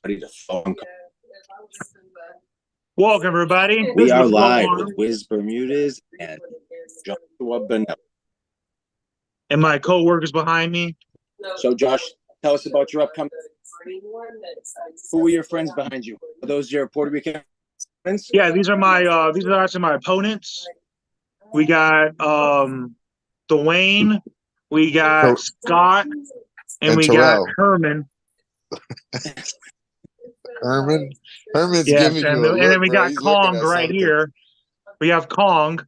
Ready to phone. Welcome, everybody. We are live with Wiz Bermudez and Joshua Bennett. And my co-workers behind me. So, Josh, tell us about your upcoming. Who are your friends behind you? Are those your Puerto Rican friends? Yeah, these are actually my opponents. We got Dwayne, we got Scott, and we got Terrell. Herman. Herman's Yes, giving and you a look, then we bro. got He's Kong looking at right something. here. We have Kong.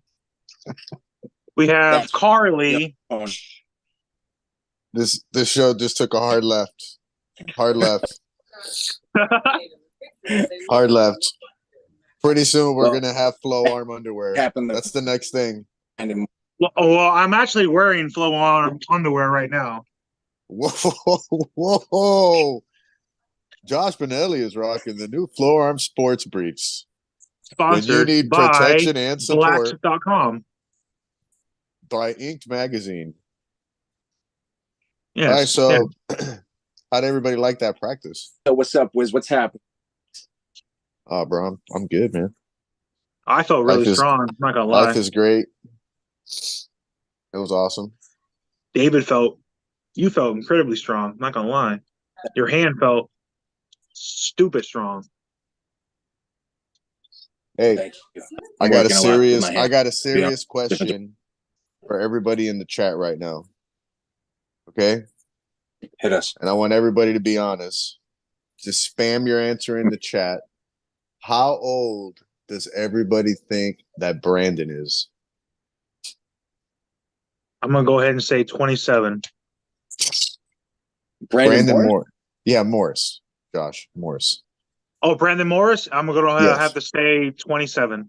We have Carly. This show just took a hard left. Hard left. Hard left. Pretty soon we're gonna have flow arm underwear. That's the next thing. Well, I'm actually wearing flow arm underwear right now. Whoa. Josh Benelli is rocking the new flow arm sports briefs. Sponsored when you need by protection and support. Black.com. By Inked Magazine. Yes. All right, so how'd everybody like that practice? So what's up, Wiz? What's happening? Oh, bro, I'm good, man. I felt really strong. I'm not gonna lie. Life is great. It was awesome. You felt incredibly strong. I'm not gonna lie. Your hand felt stupid strong. Hey, I got a serious question for everybody in the chat right now. Okay? Hit us. And I want everybody to be honest. Just spam your answer in the chat. How old does everybody think that Brandon is? I'm gonna go ahead and say 27. Brandon Moore. Yeah, Morris. Josh Morris. Oh, Brandon Morris? I'm gonna have to say 27.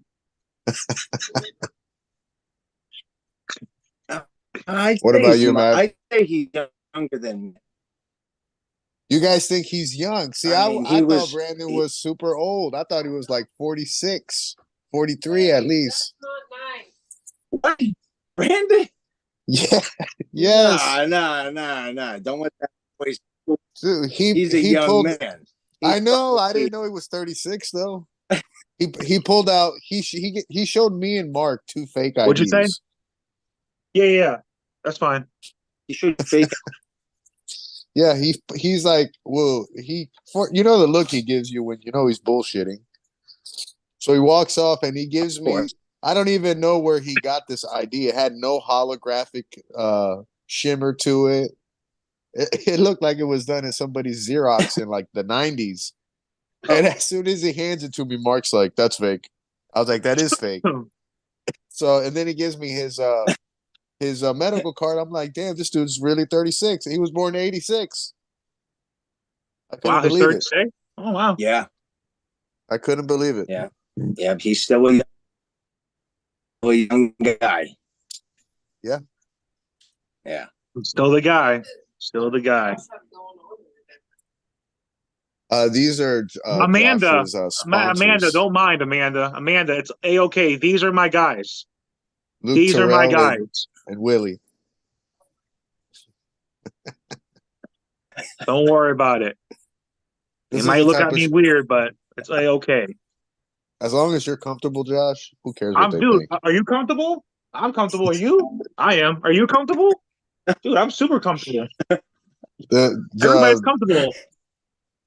What about you, Matt? I say he's younger than me. You guys think he's young? See, I thought Brandon was super old. I thought he was like 46, 43 at least. What? Brandon? Yeah. Yes. Nah. Don't let that voice. Dude, he's a young man. I know. I didn't know he was 36 though. He pulled out. He showed me and Mark two fake IDs. What'd you say? Yeah. That's fine. He showed fake. Yeah, he's like, well, you know the look he gives you when you know he's bullshitting. So he walks off and he gives me. I don't even know where he got this ID. It had no holographic shimmer to it. It looked like it was done in somebody's Xerox in like the 90s. And as soon as he hands it to me, Mark's like, "That's fake." I was like, "That is fake." So, and then he gives me his medical card. I'm like, "Damn, this dude's really 36. He was born in 86." I couldn't believe it. Oh wow. Yeah. I couldn't believe it. Yeah. He's still a young guy. Yeah. Still the guy. These are Amanda. Josh's, Amanda, don't mind Amanda. Amanda, it's A-okay. These are my guys. Luke These Terrell are my guys. and Willie. Don't worry about it. They might look at me weird, but it's A-okay. As long as you're comfortable, Josh, who cares what they think? Are you comfortable? I'm comfortable. Are you? I am. Are you comfortable? Dude, I'm super comfortable. Everybody's comfortable.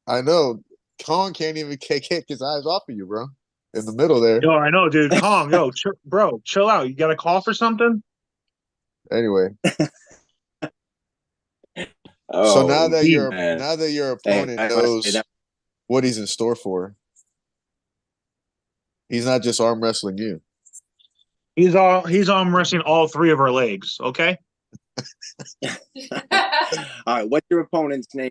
I know. Kong can't even take his eyes off of you, bro. In the middle there. Yo, I know, dude. Kong, bro, chill out. You got a call for something? Anyway. So now that your opponent knows what he's in store for, he's not just arm wrestling you. He's arm wrestling all three of our legs, okay? All right, what's your opponent's name?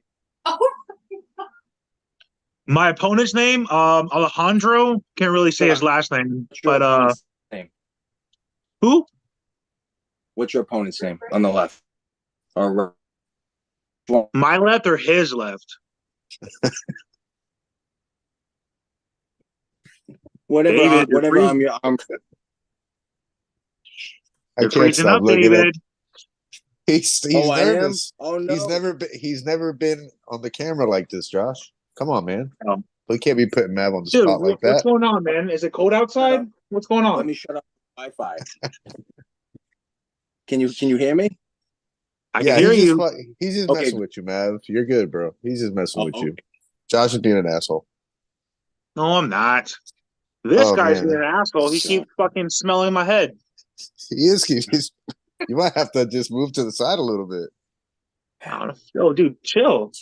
My opponent's name, Alejandro. Can't really say his last name, but who? What's your opponent's name on the left? Or my left or his left? Whatever. David, whatever. I can't stop looking at. He's nervous. Oh no. He's never been on the camera like this, Josh. Come on, man. Um, We can't be putting Mav on the Dude, spot like what's that. going on, man? Is it cold outside? What's going Let on? me shut up Wi-Fi. Can you hear me? I can hear you. He's just Okay. messing with you, Mav. You're good, bro. He's just messing with Uh-oh. you. Josh is being an asshole. No, I'm not. This Oh, guy's man. being an asshole. He keeps fucking smelling my head. He is. You might have to just move to the side a little bit. Oh, dude, chill.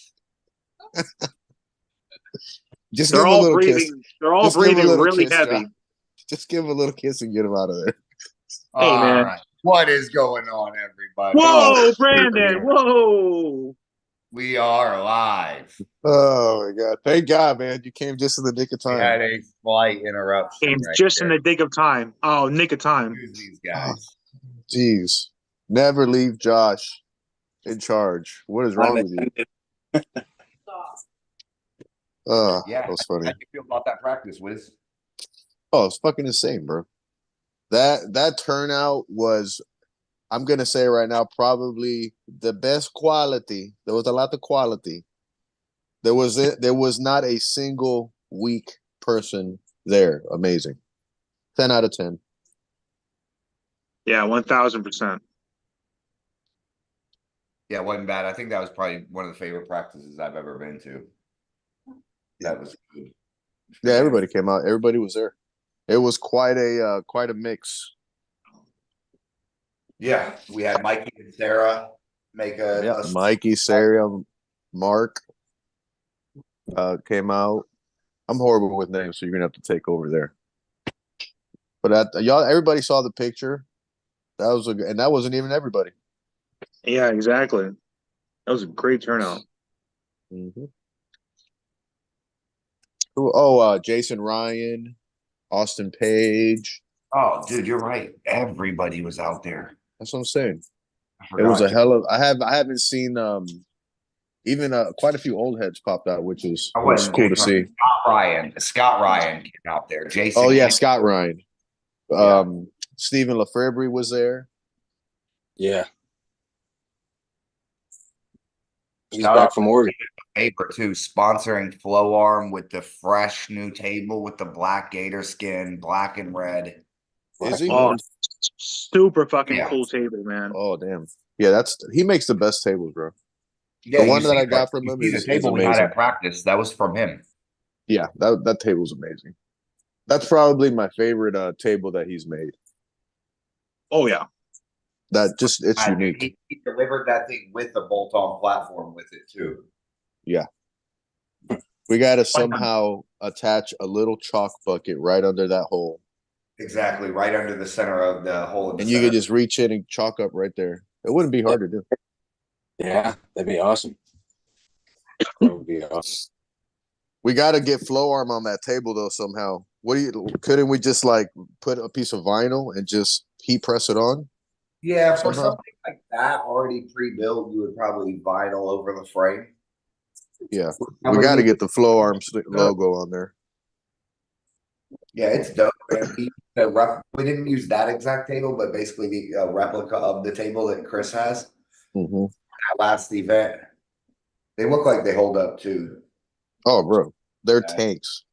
Just They're give him a all little kiss. breathing. They're all Just give him a breathing little really kiss, heavy. Josh. Just give him a little kiss and get him out of there. Hey, man. All right. What is going on, everybody? Whoa, Brandon! Whoa! We are live. Oh my god! Thank God, man. You came just in the nick of We time. had a slight interruption. Came right just in there. the nick of time. Oh, nick of time. Excuse these guys. Jeez, never leave Josh in charge. What is wrong with you? Yeah, that was how funny. do you feel about that practice, Wiz? Oh, it's fucking insane, bro. That turnout was, I'm gonna say right now, probably the best quality. There was a lot of quality. There was not a single weak person there. Amazing. 10 out of 10. Yeah, 1000%. Yeah, it wasn't bad. I think that was probably one of the favorite practices I've ever been to. That was good. Yeah, everybody came out. Everybody was there. It was quite a mix. Yeah, we had Mikey and Sarah make a Mikey, Sarah, Mark came out. I'm horrible with names, so you're gonna have to take over there. But everybody saw the picture. And that wasn't even everybody. Yeah, exactly. That was a great turnout. Mm-hmm. Jason Ryan, Austin Page. Oh, dude, you're right. Everybody was out there. That's what I'm saying. I It was a forgot. hell of. I haven't seen even quite a few old heads popped out, which was cool to see. Scott Ryan came out there. Jason. Oh yeah, King. Scott Ryan. Yeah. Stephen Lefebvre was there. Yeah. He's Shout back out from Oregon. Paper too, sponsoring Flow Arm with the fresh new table with the black gator skin, black and red. Is he? Oh, super fucking Yeah. cool table, man. Oh damn. Yeah, he makes the best tables, bro. Yeah, the one that I got from him is the table we had amazing. at practice. That was from him. Yeah, that table's amazing. That's probably my favorite table that he's made. Oh yeah. It's unique. He delivered that thing with the bolt-on platform with it too. Yeah. We got to somehow attach a little chalk bucket right under that hole. Exactly, right under the center of the hole. And you could just reach in and chalk up right there. It wouldn't be hard to do. Yeah, that'd be awesome. That would be awesome. We got to get flow arm on that table though somehow. Couldn't we just like put a piece of vinyl and just heat press it on? Yeah, for something like that already pre-built, you would probably vinyl over the frame. Yeah, we got to get the flow arm logo on there. Yeah, it's dope. We didn't use that exact table, but basically the replica of the table that Chris has. Mm-hmm. That last event, they look like they hold up too. Oh, bro, they're tanks.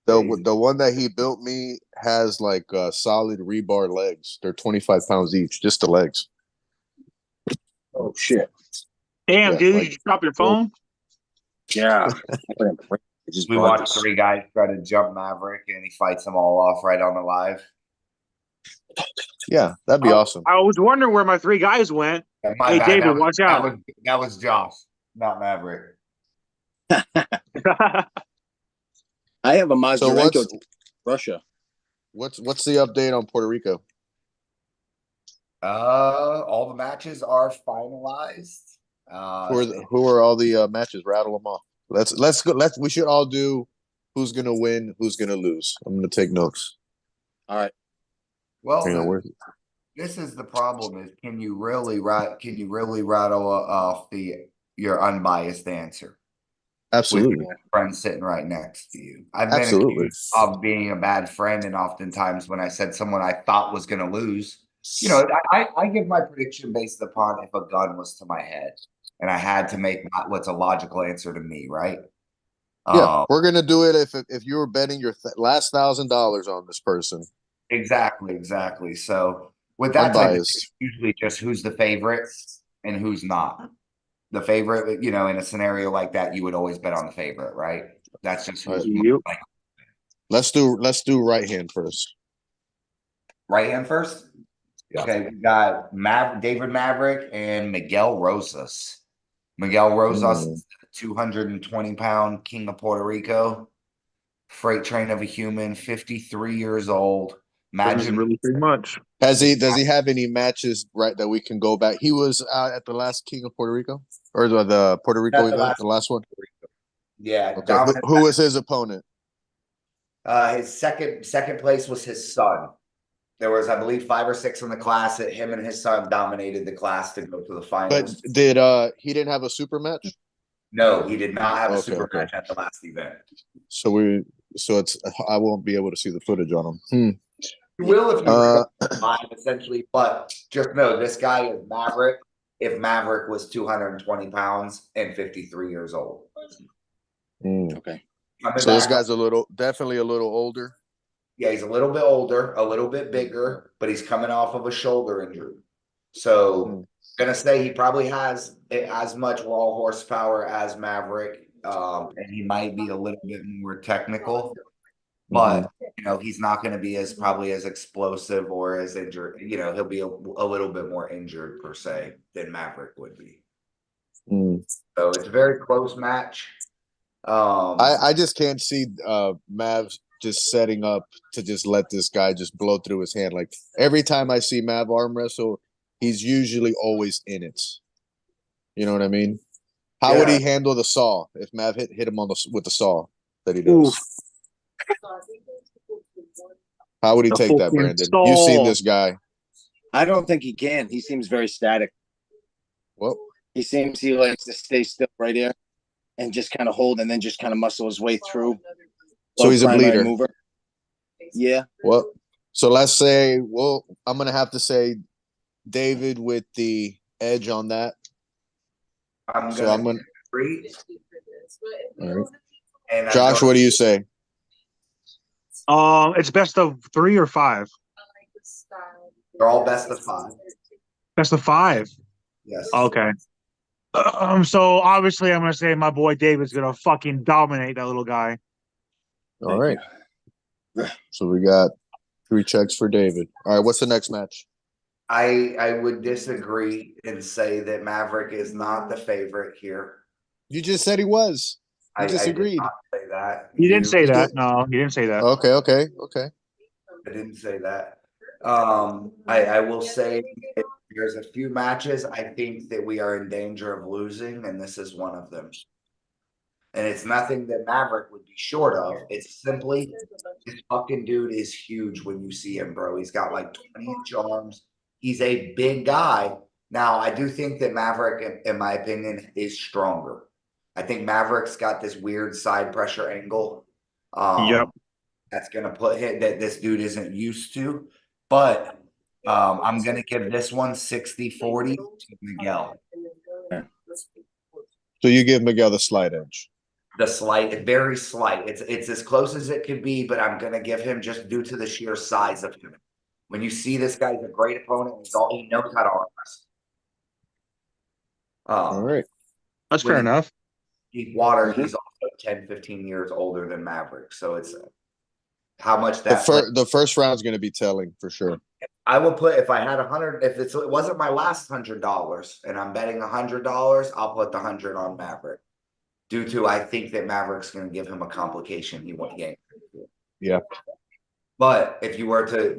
The one that he built me has like solid rebar legs. They're 25 pounds each, just the legs. Oh shit! Damn, dude, did you drop your phone? Yeah. We watched 3 guys try to jump Maverick, and he fights them all off right on the live. Yeah, that'd be awesome. I was wondering where my 3 guys went. Hey, David, watch out. That was Josh, not Maverick. I have a Mazurenko Russia. What's the update on Puerto Rico? All the matches are finalized. Who are all the matches? Rattle them off. Let's go. We should all do who's gonna win, who's gonna lose. I'm gonna take notes. All right. Well, this is the problem: is can you really rattle off your unbiased answer? Absolutely. With your friend sitting right next to you. I've been accused of being a bad friend, and oftentimes when I said someone I thought was going to lose, I give my prediction based upon if a gun was to my head, and I had to make what's a logical answer to me, right? Yeah, we're gonna do it if you were betting your last $1,000 on this person. Exactly. So with that type of thing, Unbiased. usually just who's the favorite and who's not. The favorite, in a scenario like that, you would always bet on the favorite, right? That's just who's Yep. like Let's do right hand first. right hand first. Yeah. Okay, we got David Maverick and Miguel Rosas. Miguel Rosas is the 220-pound king of Puerto Rico, freight train of a human, 53 years old. Imagine really pretty much. Does he have any matches right that we can go back? He was at the last King of Puerto Rico or the Puerto Rico event, the last one. Yeah. Okay. Who was his opponent? His second place was his son. There was, I believe, 5 or 6 in the class that him and his son dominated the class to go to the finals. But he didn't have a super match? No, he did not have a Okay, super match at the last event. So I won't be able to see the footage on him. You will if you live, essentially, but just know this guy is Maverick. If Maverick was 220 pounds and 53 years old. Okay. So this guy's definitely a little older. Yeah, he's a little bit older, a little bit bigger, but he's coming off of a shoulder injury. So I'm gonna say he probably has as much raw horsepower as Maverick, and he might be a little bit more technical, but he's not going to be probably as explosive or as injured. He'll be a little bit more injured per se than Maverick would be. So it's a very close match. I just can't see Mav just setting up to just let this guy just blow through his hand. Like every time I see Mav arm wrestle, he's usually always in it. You know what I mean? How would he handle the saw if Mav hit him with the saw that he does? How would he take that, Brandon? You've seen this guy. I don't think he can. He seems very static. Well, he likes to stay still right here and just kind of hold and then just kind of muscle his way through. So he's a bleeder. Mover. Yeah. Well, so let's say, I'm going to have to say David with the edge on that. I'm going to agree. All right. And Josh, what do you say? It's best of 3 or 5. They're all best of 5. Best of 5. Yes. Okay. So obviously, I'm gonna say my boy David's gonna fucking dominate that little guy. All right. So we got 3 checks for David. All right. What's the next match? I would disagree and say that Maverick is not the favorite here. You just said he was. You disagreed. I did not say that. You didn't say that. No, you didn't say that. Okay. I didn't say that. I will say there's a few matches I think that we are in danger of losing, and this is one of them. And it's nothing that Maverick would be short of. It's simply this fucking dude is huge when you see him, bro. He's got like 20-inch arms. He's a big guy. Now, I do think that Maverick, in my opinion, is stronger. I think Maverick's got this weird side pressure angle. That's going to put hit that this dude isn't used to. But I'm going to give this one 60-40 to Miguel. So you give Miguel the slight edge. The slight, very slight. It's as close as it could be, but I'm going to give him just due to the sheer size of him. When you see this guy's a great opponent, he knows how to arm wrestle. All right. That's fair enough. Deep water, he's also 10, 15 years older than Maverick. So it's how much that the first round is going to be telling for sure. I will put, if I had 100, if it wasn't my last $100 and I'm betting $100, I'll put the 100 on Maverick. Due to, I think that Maverick's going to give him a complication he won't gain. Yeah. But if you were to,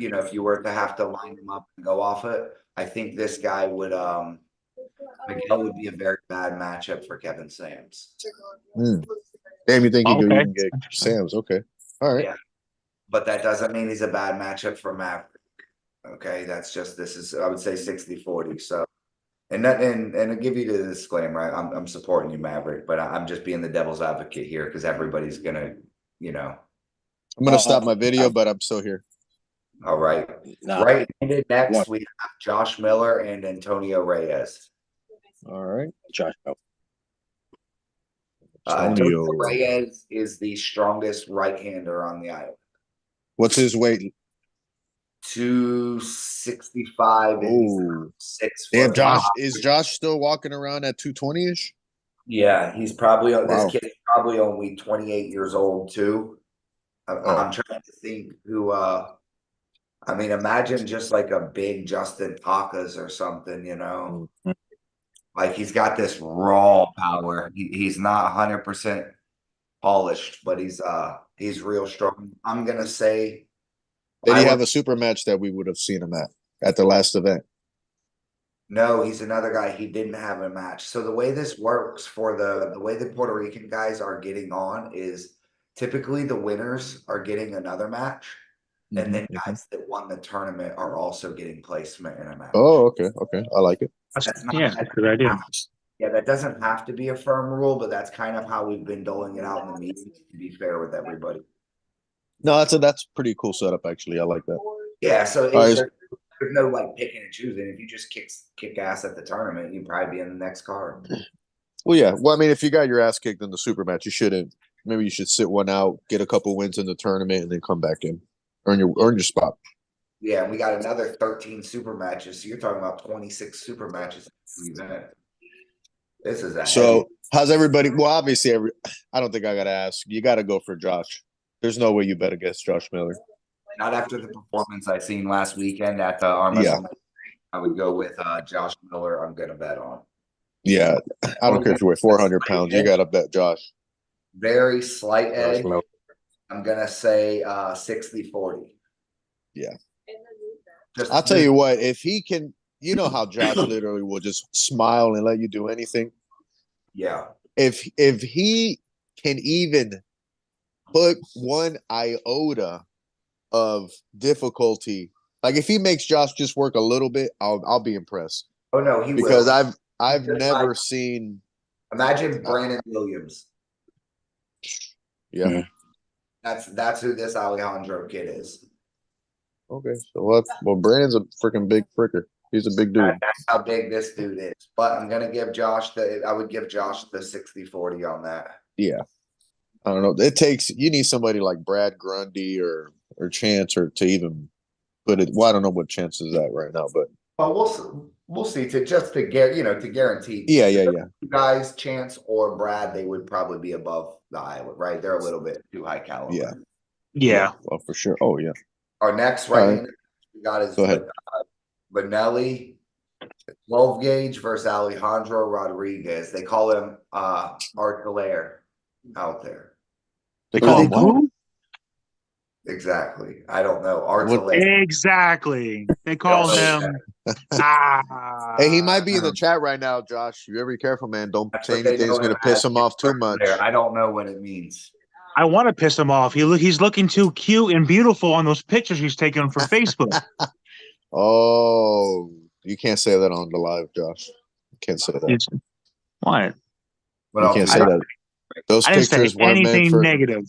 have to line him up and go off it, I think this guy would, Miguel would be a very bad matchup for Kevin Sams. Damn, you think he could even get Sams? Okay. All right. Yeah. But that doesn't mean he's a bad matchup for Maverick. Okay. That's just, I would say 60-40. So, and I'll give you the disclaimer. I'm supporting you, Maverick, but I'm just being the devil's advocate here because everybody's going to, I'm going to stop my video, but I'm still here. All right. Right. Next, we have Josh Miller and Antonio Reyes. All right. Josh. Antonio. Reyes is the strongest right-hander on the island. What's his weight? 265 and he's Oh, 6 damn, foot. Josh. Is Josh still walking around at 220-ish? Yeah, he's probably this Wow. kid's probably only 28 years old too. Oh. I'm trying to think who I mean, imagine just like a big Justin Takas or something, you know. Like he's got this raw power. He's not 100% polished, but he's real strong. I'm gonna say. Did he have a super match that we would have seen him at the last event? No, he's another guy. He didn't have a match. So the way this works for the way the Puerto Rican guys are getting on is typically the winners are getting another match, and then guys that won the tournament are also getting placement in a match. Oh, okay, okay. I like it. That's a good idea. Yeah, that doesn't have to be a firm rule, but that's kind of how we've been doling it out in the meetings to be fair with everybody. No, that's a pretty cool setup, actually. I like that. Yeah, so Right. there's no like picking and choosing. If you just kick ass at the tournament, you'd probably be in the next card. Well, yeah. Well, I mean, if you got your ass kicked in the super match, you shouldn't. Maybe you should sit one out, get a couple wins in the tournament, and then come back in, earn your spot. Yeah, and we got another 13 super matches. So you're talking about 26 super matches in the event. This is So how's everybody? Well, obviously, I don't think I gotta ask. You gotta go for Josh. There's no way you bet against Josh Miller. Not after the performance I seen last weekend at the arm wrestling. I would go with Josh Miller. I'm gonna bet on. Yeah, I don't care if you weigh 400 pounds. You gotta bet Josh. Very slight Josh edge. Miller. I'm gonna say 60-40. Yeah. Just I'll tell you what, if he can, you know how Josh literally will just smile and let you do anything. Yeah. If he can even put one iota of difficulty, like if he makes Josh just work a little bit, I'll be impressed. Oh no, he because will. I've never seen. Imagine Brandon Williams. Yeah. That's who this Alejandro kid is. Okay, so what? Well, Brandon's a freaking big fricker. He's a big dude. That's how big this dude is. But I'm gonna give Josh I would give Josh the 60-40 on that. Yeah. I don't know. You need somebody like Brad Grundy or Chance or to even put it. Well, I don't know what Chance is at right now, but we'll see to guarantee. Yeah. You guys, Chance or Brad, they would probably be above the island, right? They're a little bit too high caliber. Yeah. Well, for sure. Oh yeah. Our next right we got is Go ahead. Benelli, 12 gauge versus Alejandro Rodriguez. They call him Artelaire out there. They call him who? Exactly. I don't know. Artelaire. Exactly. They call him. Hey, he might be in the chat right now, Josh. You ever be careful, man. Don't say anything that's going to piss him off too much. I don't know what it means. I want to piss him off. He's looking too cute and beautiful on those pictures he's taking for Facebook. Oh, you can't say that on the live, Josh. You can't say that. What? You can't say that. Those pictures weren't meant for negative.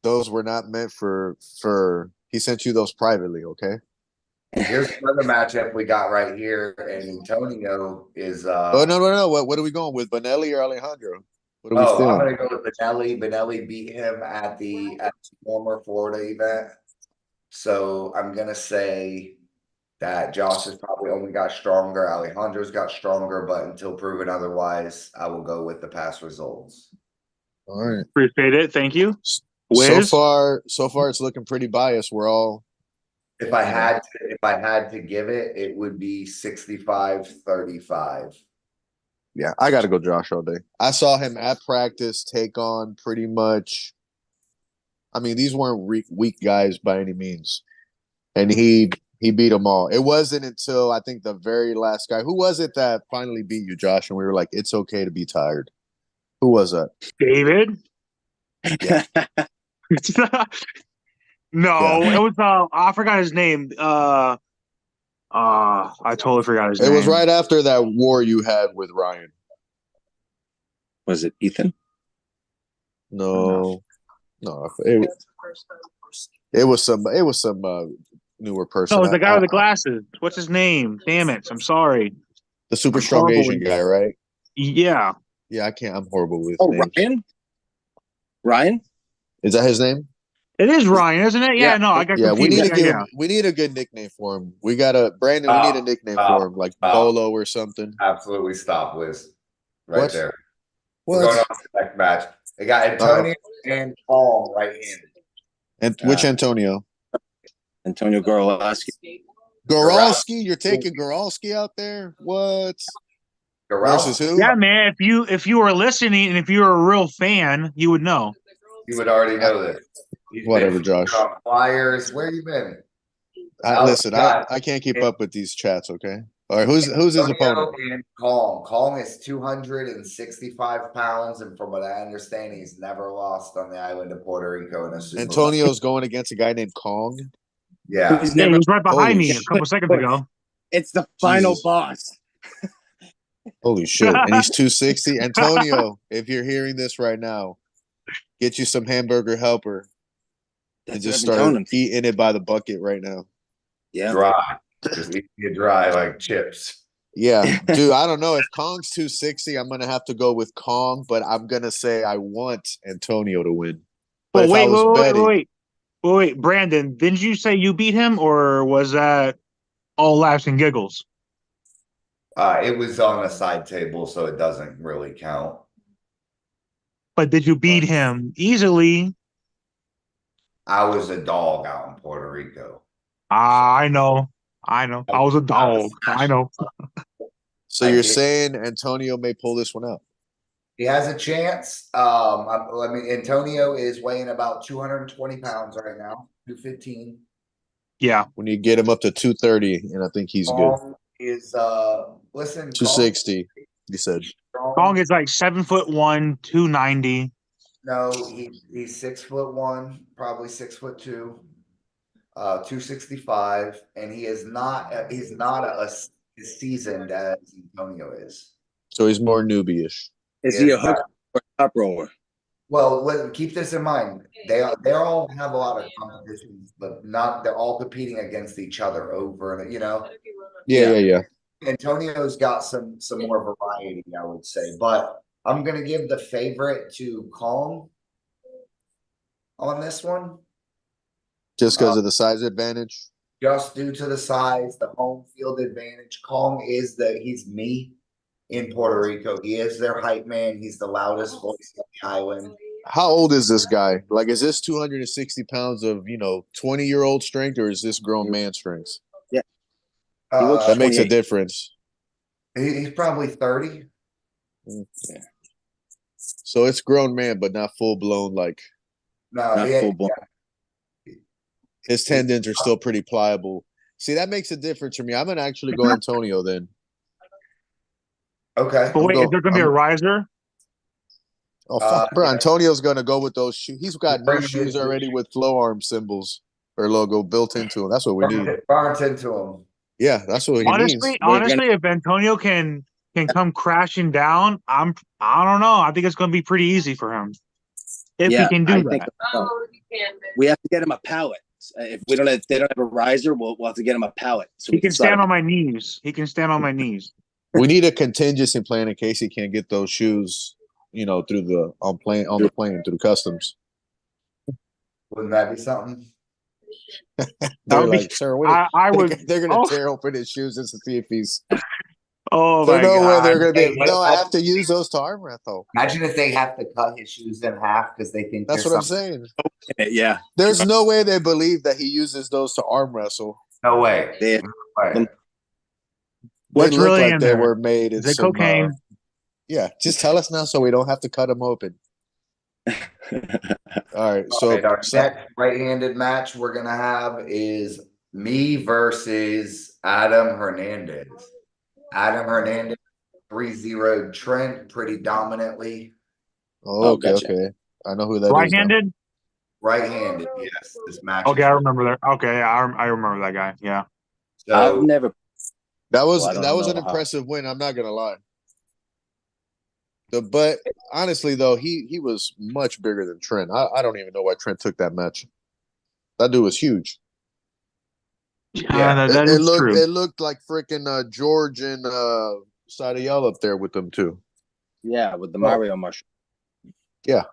Those were not meant for. He sent you those privately, okay? Here's another matchup we got right here, and Antonio is. Oh no! What are we going with, Benelli or Alejandro? What are we I'm feeling? gonna go with Benelli. Benelli beat him at the former Florida event, so I'm gonna say that Josh has probably only got stronger. Alejandro's got stronger, but until proven otherwise, I will go with the past results. All right, appreciate it. Thank you. So far, it's looking pretty biased. We're all. If I had to give it, it would be 65-35. Yeah, I got to go Josh all day. I saw him at practice take on pretty much. I mean, these weren't weak guys by any means, and he beat them all. It wasn't until I think the very last guy. Who was it that finally beat you, Josh? And we were like, "It's okay to be tired." Who was that? David. Yeah. No, it was I forgot his name. I totally forgot his name. It was right after that war you had with Ryan. Was it Ethan? No. It was some newer person. No, it was the guy with the glasses. What's his name? Damn it! I'm sorry. The super strong Asian guy, right? Yeah. Yeah, I can't. I'm horrible with Oh, names. Ryan? Ryan? Is that his name? It is Ryan, isn't it? Yeah, Yeah. no, I got Yeah, we confused. need to Yeah, give yeah. him. We need a good nickname for him. We got a Brandon. We need a nickname for him, like Bolo or something. Absolutely stop, Wiz. Right What? there. We're going on to the next match. They got Antonio and Paul right-handed. And which Antonio? Antonio Gorolowski. Goralski? You're taking Goralski out there? What? Versus who? Yeah, man. If you were listening and if you were a real fan, you would know. You would already know this. He's Whatever, been Josh. on flyers. Where you been? Listen, I can't keep up with these chats. Okay. All right. Who's his opponent? And Kong. Kong is 265 pounds, and from what I understand, he's never lost on the island of Puerto Rico in a super. Antonio's going against a guy named Kong. Yeah. He's Yeah, never. he was right behind Holy me shit. a couple seconds ago. It's the final Jesus. boss. Holy shit. And he's 260. Antonio, if you're hearing this right now, get you some hamburger helper and That's just what I've been start telling him. eating it by the bucket right now. Yeah. Dry. Just eat it dry like chips. Yeah, dude, I don't know. If Kong's 260, I'm going to have to go with Kong, but I'm going to say I want Antonio to win. But Well, if I was betting, wait, Brandon, didn't you say you beat him, or was that all laughs and giggles? It was on a side table, so it doesn't really count. But did you beat him easily? I was a dog out in Puerto Rico. I know. I was a dog. I know. so you're saying Antonio may pull this one out? He has a chance. Antonio is weighing about 220 pounds right now, 215. Yeah. When you get him up to 230, and I think he's good. Is 260, you said. Kong is like 7'1", 290. No, he's 6'1", probably 6'2", 265, and he is not. He's not as seasoned as Antonio is. So he's more newbie-ish. Is he a hooker or a top roller? Well, keep this in mind. They all have a lot of competitions, but not. They're all competing against each other over and Yeah. Antonio's got some more variety, I would say, but I'm gonna give the favorite to Kong on this one. Just because of the size advantage? Just due to the size, the home field advantage. Kong he's me in Puerto Rico. He is their hype man. He's the loudest voice on the island. How old is this guy? Like, is this 260 pounds of, 20-year-old strength, or is this grown man strength? Yeah. That makes a difference. He's probably 30. Yeah. So it's grown man, but not full blown. Like, not full blown. His tendons are still pretty pliable. See, that makes a difference for me. I'm gonna actually go Antonio then. Okay. But wait, is there gonna be a riser? Oh fuck, bro! Antonio's gonna go with those shoes. He's got new shoes already with flow arm symbols or logo built into them. That's what we need. Burnt into him. Yeah, that's what he needs. Honestly, if Antonio can come crashing down, I don't know. I think it's gonna be pretty easy for him if he can do that. We have to get him a pallet. If they don't have a riser, we'll have to get him a pallet. So he can stand on my knees. He can stand on my knees. We need a contingency plan in case he can't get those shoes, through the plane through customs. Wouldn't that be something? They're like, sir, they're gonna Oh. tear open his shoes just to see if he's. Oh my God! They're gonna be. Hey, no, I have to use those to arm wrestle. Imagine if they have to cut his shoes in half because they think that's what I'm saying. Yeah, there's no way they believe that he uses those to arm wrestle. No way. What's look really like in they there? were made in Is it some, cocaine? Yeah, just tell us now so we don't have to cut them open. All right, so our next right-handed match we're gonna have is me versus Adam Hernandez. Adam Hernandez 3-0 Trent pretty dominantly. Oh, okay, gotcha. okay. I know who that is. Right-handed? Right-handed, yes. This match. Okay, I remember that. Okay, I remember that guy. Yeah. So, I've never. That was Well, an impressive win. I'm not gonna lie. But honestly, though, he was much bigger than Trent. I don't even know why Trent took that match. That dude was huge. Yeah, that is true. It looked like freaking George and Sadiel up there with them too. Yeah, with the Mario mushroom. Yeah.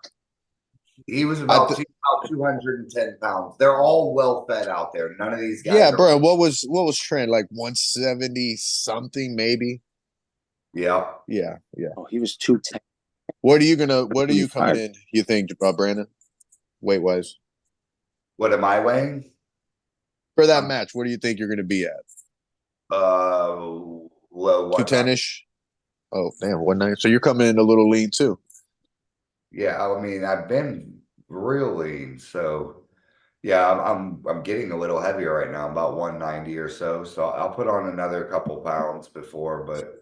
He was I about, th- about 210 pounds. They're all well fed out there. None of these guys. yeah, are, bro. What was Trent like 170 something maybe? Yeah. Yeah, yeah. Oh, he was 210. What are you coming 25. in? You think, Brandon? Weight wise What am I weighing? for that match, what do you think you're gonna be at? Low 210 ish. Oh damn, 190. So you're coming in a little lean too. Yeah, I mean, I've been real lean, so yeah, I'm getting a little heavier right now. I'm about 190 or so. So I'll put on another couple pounds before, but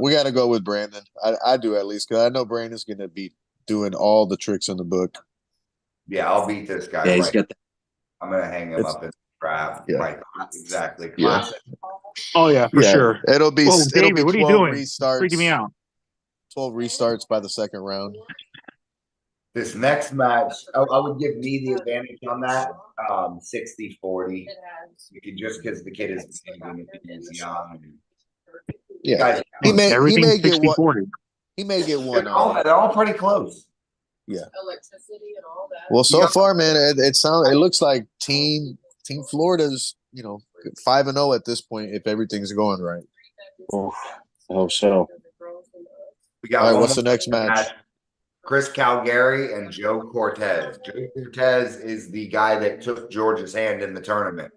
We got to go with Brandon. I do at least because I know Brandon's gonna be doing all the tricks in the book. yeah, I'll beat this guy Yeah, he's right. got that. I'm gonna hang him It's up in the trap. yeah. Right, exactly. Yeah. Classic. Oh yeah, for Yeah, sure. it'll be Whoa, David, what are you 12 doing? Freaking me restarts. out. 12 restarts by the second round. This next match, I would give me the advantage on that. 60-40. You can just because the kid is young. Yeah, Guys, he may Everything's get 60 one. 40. He may get one. they're all pretty close. Yeah. Electricity and all that. Well, so Yeah. far, man, it looks like Team Florida's 5-0 at this point if everything's going right. Oh, I hope so. We got All right, one what's the more next match? Chris Calgary and Joe Cortez. Joe Cortez is the guy that took George's hand in the tournament.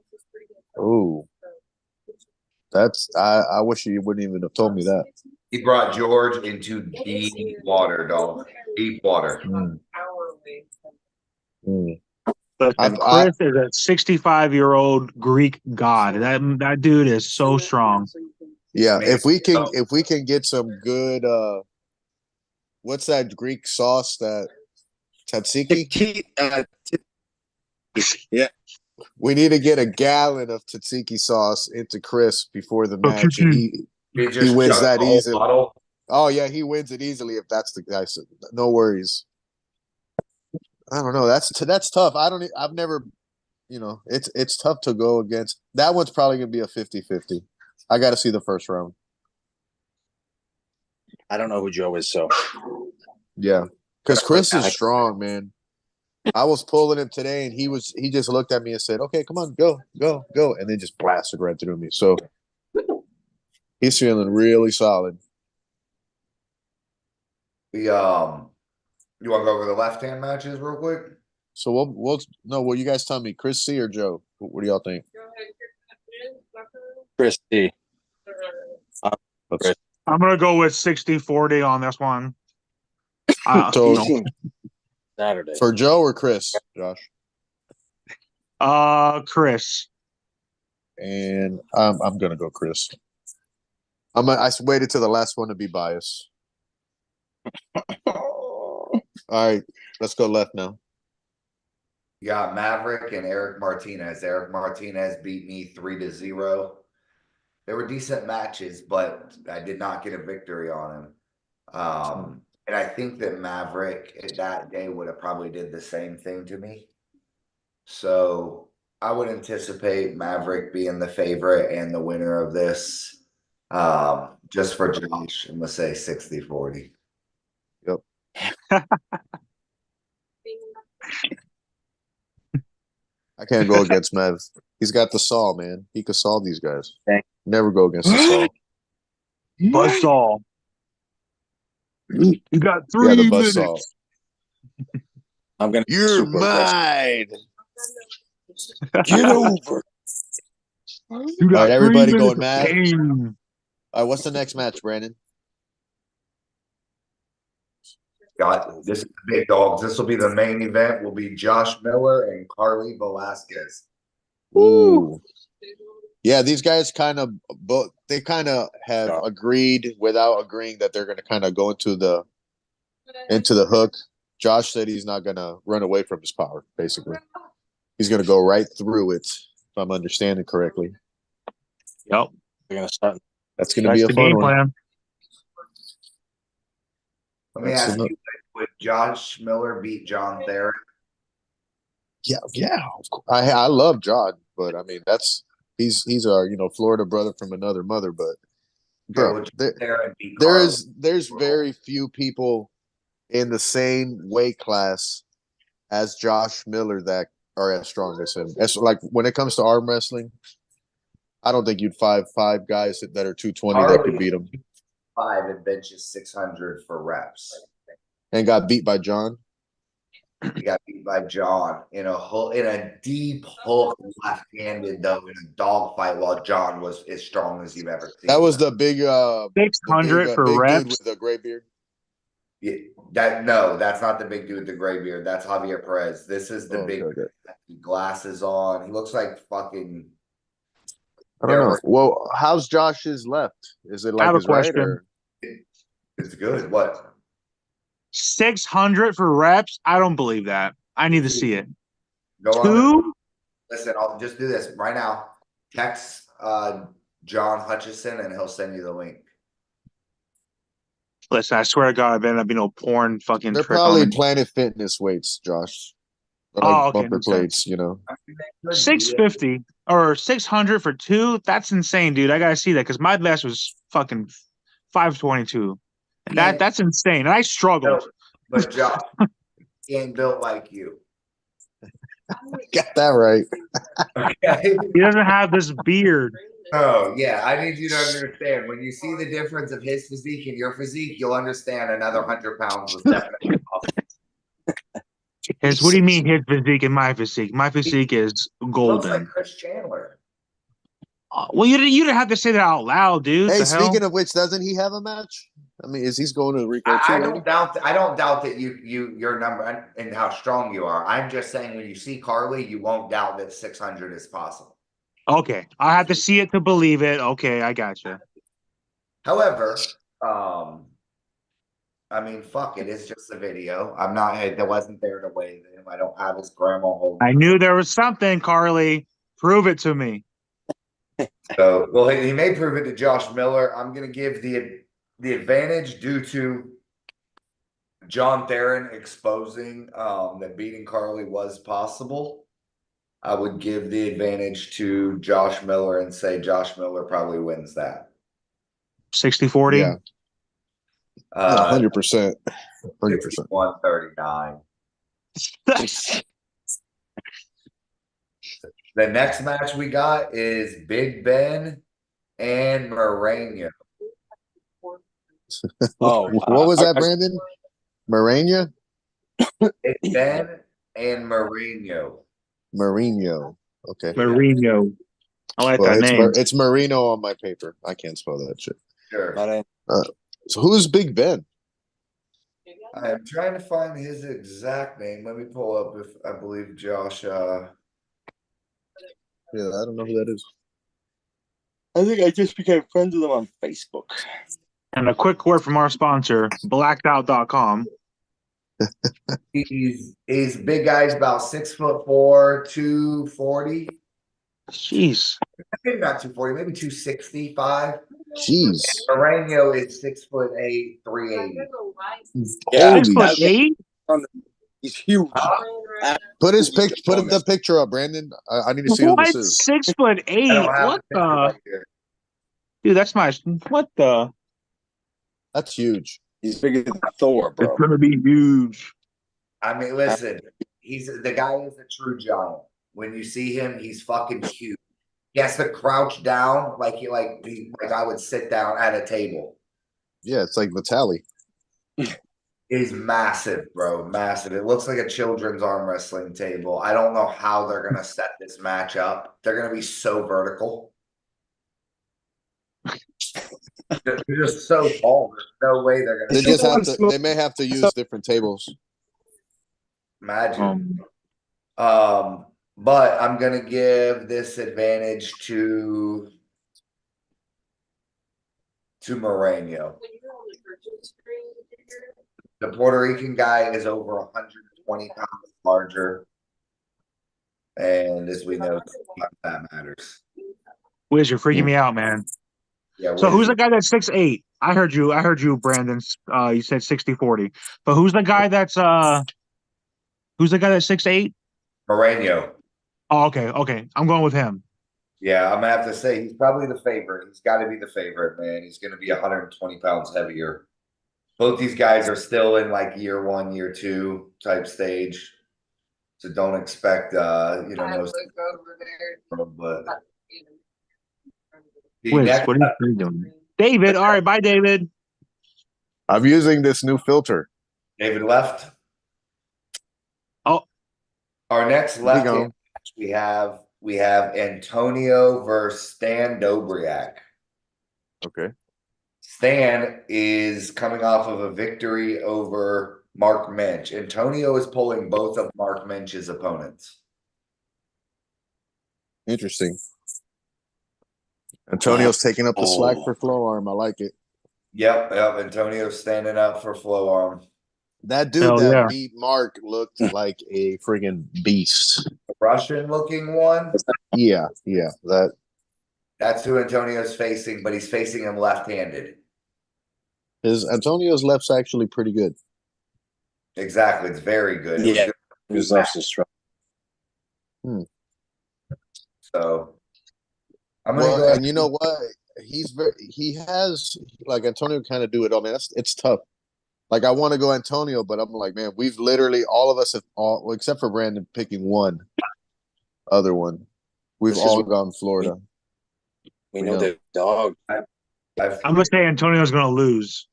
Oh, that's I wish you wouldn't even have told me that. He brought George into deep water, dog. Deep water. Mm. Listen, Chris is a 65-year-old Greek god. That dude is so strong. Yeah, Man, if we can get some good what's that Greek sauce that tzatziki? Yeah. We need to get a gallon of tzatziki sauce into Chris before the match, and he just wins chucked that the whole easily. bottle. Oh yeah, he wins it easily if that's the guy. So no worries. I don't know. That's tough. I've never, it's tough to go against. That one's probably gonna be a 50-50. I got to see the first round. I don't know who Joe is, so Yeah, because Chris is strong, man. I was pulling him today, and he just looked at me and said, "Okay, come on, go, go, go," and then just blasted right through me. So he's feeling really solid. You want to go over the left hand matches real quick? So will you guys tell me, Chris C or Joe? What do y'all think? Chris D. I'm gonna go with 60-40 on this one. So Saturday. for Joe or Chris, Josh? Chris. And I'm gonna go Chris. I waited till the last one to be biased. All right, let's go left now. You got Maverick and Eric Martinez. Eric Martinez beat me 3-0. They were decent matches, but I did not get a victory on him. And I think that Maverick at that day would have probably did the same thing to me. So I would anticipate Maverick being the favorite and the winner of this. Just for Josh, I'm gonna say 60-40. Yep. I can't go against Mev. He's got the saw, man. He could saw these guys. Never go against the saw. Buzzsaw. You got 3 Yeah, the minutes. buzzsaw. I'm gonna. You're mine. Get over. You got All right, everybody 3 going minutes of mad. pain. All right, what's the next match, Brandon? Got this is the big dogs. This will be the main event. Will be Josh Miller and Carly Velasquez. Ooh. Yeah, these guys kind of both. They kind of have agreed without agreeing that they're going to kind of go into the hook. Josh said he's not going to run away from his power. Basically, he's going to go right through it. If I'm understanding correctly. Yep. We're gonna start. That's going to be a the fun game one. plan. Let me ask you, would Josh Miller beat John Thayer? Yeah. I love John, but I mean he's our Florida brother from another mother. But bro, there's very few people in the same weight class as Josh Miller that are as strong as him. As like when it comes to arm wrestling, I don't think you'd five guys that are 220 that could beat him. 5 and benches 600 for reps. And got beat by John. He got beat by John in a deep hook left-handed though in a dogfight while John was as strong as you've ever seen. That was the big 600 for big reps. dude with the gray beard. Yeah, that's not the big dude with the gray beard. That's Javier Perez. This is the big Okay. glasses on. He looks like fucking. I don't know. Well, how's Josh's left? Is it I have like a his right question. or? It's good. What? 600 for reps? I don't believe that. I need to see it. Go on. 2? Listen, I'll just do this right now. Text John Hutchison and he'll send you the link. Listen, I swear to God, I've ended up being no porn fucking They're trick probably on me. Planet Fitness weights, Josh. They're Oh, like okay, bumper makes sense. plates, you know. 650 or 600 for 2? That's insane, dude. I gotta see that because my best was fucking 522. And that's insane. And I struggled. But Josh, he ain't built like you. Got that right. Okay. He doesn't have this beard. Oh, yeah. I need you to understand. When you see the difference of his physique and your physique, you'll understand another 100 pounds was definitely possible. What do you mean his physique and my physique? My physique is Looks golden. like Chris Chandler. Well, you didn't have to say that out loud, dude. Hey, The hell? speaking of which, doesn't he have a match? I mean, is he's going to Rico too? I ain't he? don't doubt that your number and how strong you are. I'm just saying when you see Carly, you won't doubt that 600 is possible. Okay, I have to see it to believe it. Okay, I got you. However, I mean, fuck it. It's just a video. I'm not. That wasn't there to weigh him. I don't have his grandma holding. I knew there was something, Carly. Prove it to me. So, well, he may prove it to Josh Miller. I'm going to give the advantage due to John Theron exposing that beating Carly was possible. I would give the advantage to Josh Miller and say Josh Miller probably wins that. 60-40? Yeah. 100%. 100%. 139. The next match we got is Big Ben and Moreno. Oh, what was that, Brandon? Moreno? Big Ben and Moreno. Mourinho. Okay. Mourinho. I like Well, that name. it's Marino on my paper. I can't spell that shit. Sure. So who's Big Ben? I'm trying to find his exact name. Let me pull up if I believe Josh. Yeah, I don't know who that is. I think I just became friends with him on Facebook. And a quick word from our sponsor, blackedout.com. He's big guy's about 6'4", 240. Jeez. Maybe not 240, maybe 265. Jeez. Moreno is 6'8", 380. Yeah, Six foot eight? He's huge. Put the picture up, Brandon. I need to see who What? this is. 6'8"? I don't have What the picture the? right here. Dude, that's my. What the? That's huge. He's bigger than Thor, bro. It's gonna be huge. I mean, listen, the guy is a true giant. When you see him, he's fucking huge. He has to crouch down like I would sit down at a table. Yeah, it's like Vitaly. He's massive, bro. Massive. It looks like a children's arm wrestling table. I don't know how they're gonna set this match up. They're gonna be so vertical. They're just so tall. There's no way they're gonna. They just have to. They may have to use different tables. Imagine. But I'm gonna give this advantage to Moreno. The Puerto Rican guy is over 120 pounds larger, and as we know, that matters. Wiz, you're freaking me out, man. Yeah. So who's the guy that's 6'8"? I heard you, Brandon. You said 60-40. But who's the guy that's 6'8"? Moreno. Oh, okay. I'm going with him. Yeah, I'm gonna have to say he's probably the favorite. He's got to be the favorite, man. He's gonna be 120 pounds heavier. Both these guys are still in like year 1, year 2 type stage. So don't expect I no look over there. but the Wiz, next what are you doing? David, all right, bye, David. I'm using this new filter. David left. Oh, Our next He left gone. hand match we have Antonio versus Stan Dobriak. Okay. Stan is coming off of a victory over Mark Minch. Antonio is pulling both of Mark Minch's opponents. Interesting. Antonio's taking up the slack for flow arm. I like it. Yep. Antonio's standing up for flow arm. That dude Hell that yeah. beat Mark looked like a friggin' beast. The Russian looking one. Yeah. That's who Antonio's facing, but he's facing him left-handed. His Antonio's left's actually pretty good. Exactly. It's very good. It was Yeah, good. his left's is strong. So I'm gonna Well, go ahead. and you know what? He has like Antonio kind of do it all, man. It's tough. Like I want to go Antonio, but I'm like, man, we've literally all of us have all well, except for Brandon picking one other one. We've This is all what- gone Florida. We We know know. the dog. I've- I'm gonna say Antonio's gonna lose.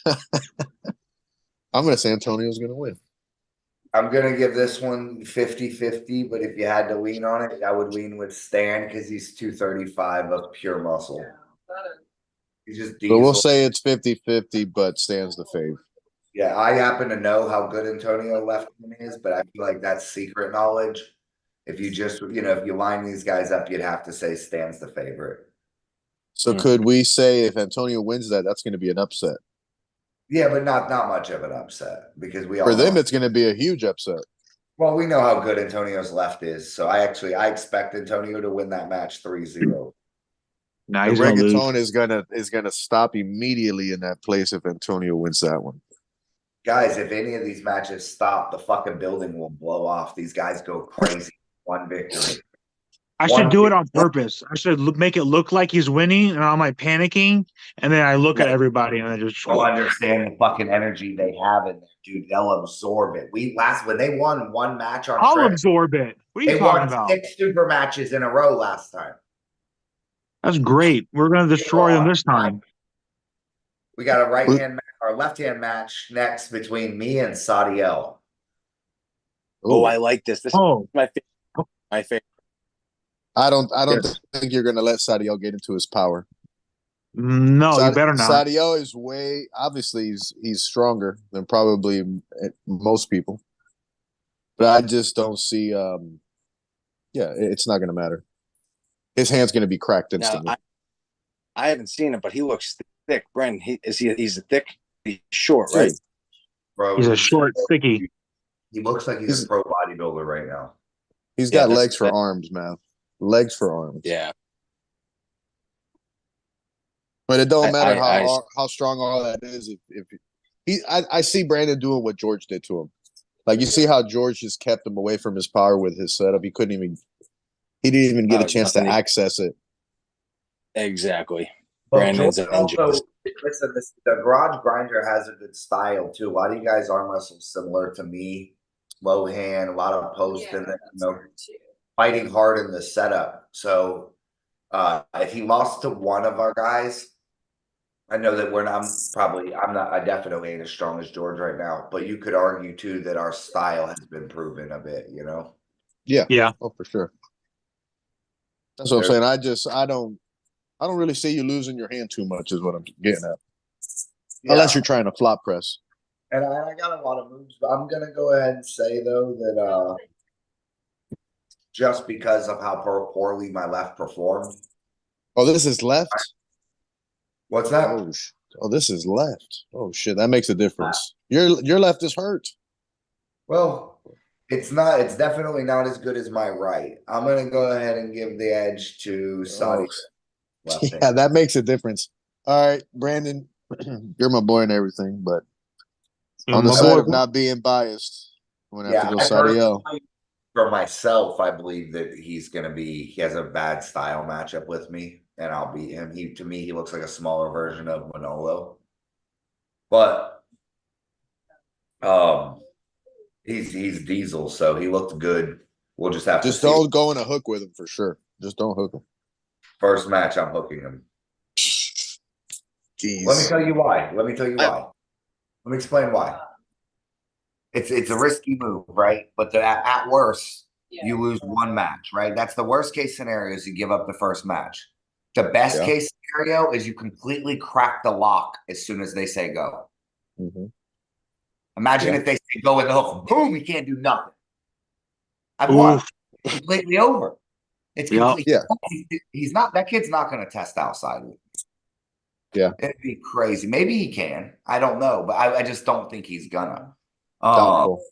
I'm gonna say Antonio's gonna win. I'm gonna give this one 50-50, but if you had to lean on it, I would lean with Stan because he's 235 of pure muscle. He's just But we'll diesel. say it's 50-50, but stands the fave. Yeah, I happen to know how good Antonio Lefton is, but I feel like that's secret knowledge. If you just, if you line these guys up, you'd have to say Stan's the favorite. So could we say if Antonio wins that, that's gonna be an upset? Yeah, but not much of an upset because we all For them, know. it's gonna be a huge upset. Well, we know how good Antonio's left is, so I expect Antonio to win that match 3-0. Nah, The he's gonna lose. reggaeton is gonna stop immediately in that place if Antonio wins that one. Guys, if any of these matches stop, the fucking building will blow off. These guys go crazy. One victory. I should do it on purpose. I should make it look like he's winning, and I'm like panicking, and then I look at everybody and I just Don't understand the fucking energy they have in there, dude. They'll absorb it. When they won one match on I'll Trent, absorb it. What are you they talking won about? 6 super matches in a row last time. That's great. We're gonna destroy them this time. We got a left hand match next between me and Sadiel. Oh, I like this. This is Oh, my favorite. My favorite. I don't Yes. think you're gonna let Sadiel get into his power. no, you better not. Sadiel is obviously he's stronger than probably most people. But I just don't see it's not gonna matter. His hand's gonna be cracked Now, instantly. I haven't seen him, but he looks thick. Bren, he's a thick, he's short, right? Bro, He's a short, sticky. He looks like he's a pro bodybuilder right now. He's Yeah, got that's- legs for arms, man. Legs for arms. Yeah. But it don't matter I- how strong all that is. I see Brandon doing what George did to him. Like you see how George just kept him away from his power with his setup. He didn't even get a chance to access it. Exactly. But Brandon's George an engine. also, listen, the garage grinder has a good style too. A lot of you guys arm wrestle similar to me. Low hand, a lot of post and then fighting hard in the setup. So if he lost to one of our guys, I know that I definitely ain't as strong as George right now, but you could argue too that our style has been proven a bit, Yeah. Oh, for sure. That's what I'm saying. I don't really see you losing your hand too much is what I'm getting at. Unless you're trying to flop press. And I got a lot of moves, but I'm gonna go ahead and say though that just because of how poorly my left performed. Oh, this is left? What's that? Oh, this is left. Oh shit, that makes a difference. Your left is hurt. Well, it's definitely not as good as my right. I'm gonna go ahead and give the edge to Saudi. Yeah, that makes a difference. All right, Brandon, you're my boy and everything, but on the side of not being biased, I'm gonna have to go Sadiel. For myself, I believe that he has a bad style matchup with me, and I'll beat him. To me, he looks like a smaller version of Manolo. But he's Diesel, so he looked good. We'll just have Just to see. don't go in a hook with him for sure. Just don't hook him. First match, I'm hooking him. Jeez. Let me tell you why. Let me explain why. It's a risky move, right? But at worst, you lose one match, right? That's the worst case scenario is you give up the first match. The best case scenario is you completely crack the lock as soon as they say go. Mhm. Imagine if they say go in the hook, boom, he can't do nothing. I've won. It's completely over. It's completely. Yeah. He's not. That kid's not going to test outside with me. Yeah. It'd be crazy. Maybe he can. I don't know, but I just don't think he's gonna. Doubtful.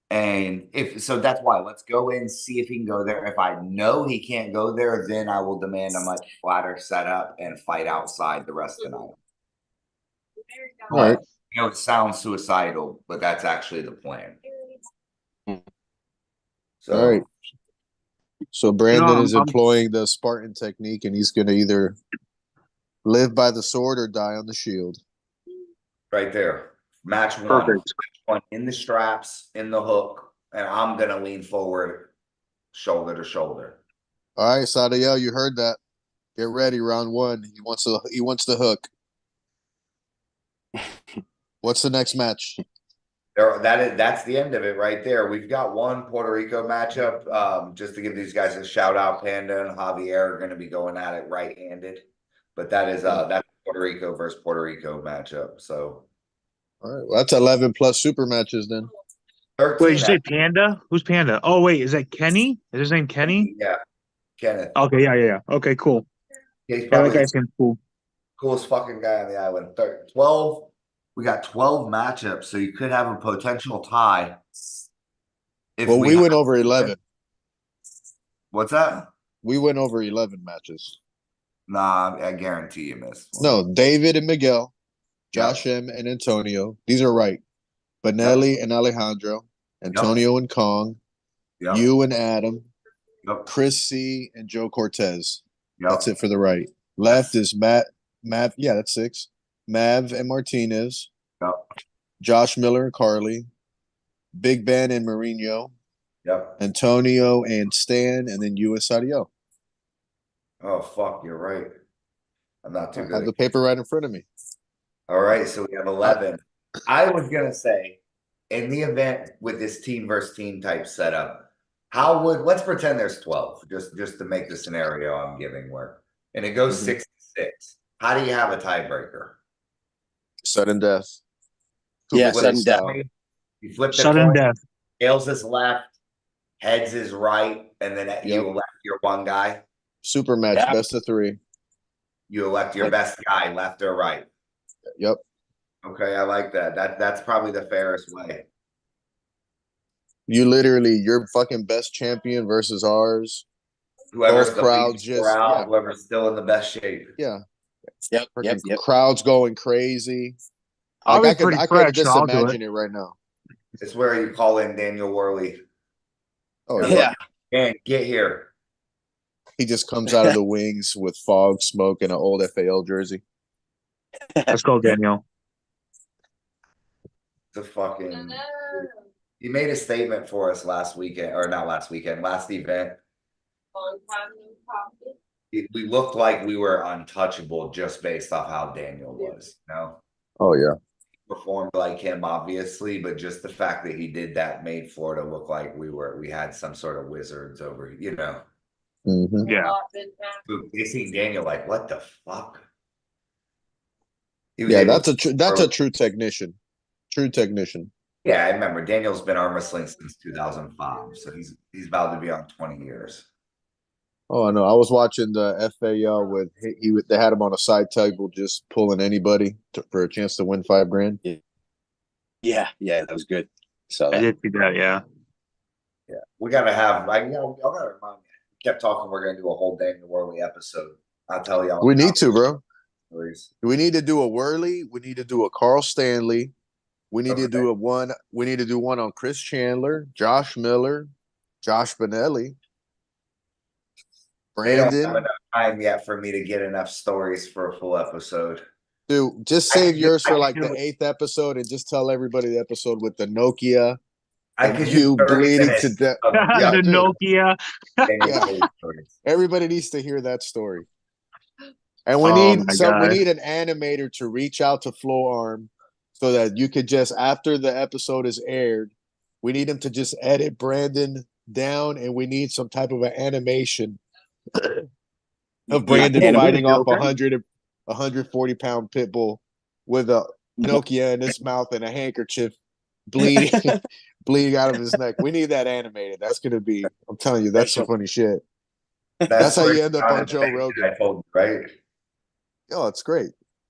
And if so, that's why let's go in, see if he can go there. If I know he can't go there, then I will demand a much flatter setup and fight outside the rest of the night. All right. You know, it sounds suicidal, but that's actually the plan. So, All right. So Brandon is employing the Spartan technique, and he's going to either live by the sword or die on the shield. right there, match one. Perfect. Match one in the straps, in the hook, and I'm going to lean forward, shoulder to shoulder. All right, Sadiel, you heard that. Get ready, round one. He wants the hook. What's the next match? That's the end of it right there. We've got one Puerto Rico matchup. Just to give these guys a shout out, Panda and Javier are going to be going at it right-handed. But that's Puerto Rico versus Puerto Rico matchup. So all right, well, that's 11 plus super matches then. 13. Wait, did you say Panda? Who's Panda? Oh, wait, is that Kenny? Is his name Kenny? Yeah, Kenneth. Okay, yeah. Okay, cool. He's Yeah, probably that guy seems cool. coolest fucking guy on the island. 12. We got 12 matchups, so you could have a potential tie. Well, we went over 11. What's that? We went over 11 matches. Nah, I guarantee you missed one. No, David and Miguel, Josh M. and Antonio. These are right. Benelli and Alejandro, Antonio and Kong, you and Adam, Chris C. and Joe Cortez. That's it for the right. Left is Mav. Yeah, that's 6. Mav and Martinez. Josh Miller and Carly. Big Ben and Mourinho. Antonio and Stan, and then you and Sadiel. Oh, fuck, you're right. I'm not too good. I have the paper right in front of me. All right, so we have 11. I was going to say, in the event with this team versus team type setup, let's pretend there's 12, just to make the scenario I'm giving work. And it goes 6-6. How do you have a tiebreaker? Sudden death. Yeah, sudden death. You flip the Sudden coin. death. Tails is left, heads is right, and then you elect your one guy. Super match, best of 3. You elect your best guy, left or right. Yep. Okay, I like that. That's probably the fairest way. You literally, your fucking best champion versus ours. Whoever's Both crowds whoever's still in the best shape. Yeah. Yep. Crowds going crazy. I'll Like, be pretty I fresh. could just imagine it right now. It's where you call in Daniel Worley. Oh yeah. Man, get here. He just comes out of the wings with fog, smoke, and an old FAL jersey. Let's go, Daniel. The fucking. He made a statement for us last weekend, or not last weekend, last event. We looked like we were untouchable just based off how Daniel was. No. Oh yeah. Performed like him, obviously, but just the fact that he did that made Florida look like we had some sort of wizards over, Mm-hmm. Yeah. They seen Daniel like, what the fuck? Yeah, that's a true technician. True technician. Yeah, I remember Daniel's been arm wrestling since 2005, so he's about to be on 20 years. Oh, I know. I was watching the FAL with they had him on a side table just pulling anybody for a chance to win $5,000. Yeah, that was good. So I did see that, yeah. Yeah, we gotta have. I gotta remind me. Kept talking. We're gonna do a whole Daniel Worley episode. I'll tell y'all. We need to, bro. Stories. We need to do a Worley. We need to do a Carl Stanley. We need to do one. We need to do one on Chris Chandler, Josh Miller, Josh Benelli, Brandon. They don't have enough time yet for me to get enough stories for a full episode. Dude, just save yours for like the 8th episode and just tell everybody the episode with the Nokia I and could you do 30 bleeding to minutes death. of Yeah, the dude. Nokia. Yeah. Everybody needs to hear that story. And we Oh need my we God. need an animator to reach out to Flow Arm so that you could just after the episode is aired, we need him to just edit Brandon down and we need some type of an animation of Brandon Yeah, fighting off Joker. 140-pound pit bull with a Nokia in his mouth and a handkerchief bleeding bleeding out of his neck. We need that animated. That's gonna be, I'm telling you, that's some funny shit. That's how you end up on Joe Rogan. I told you, right? Oh, it's great.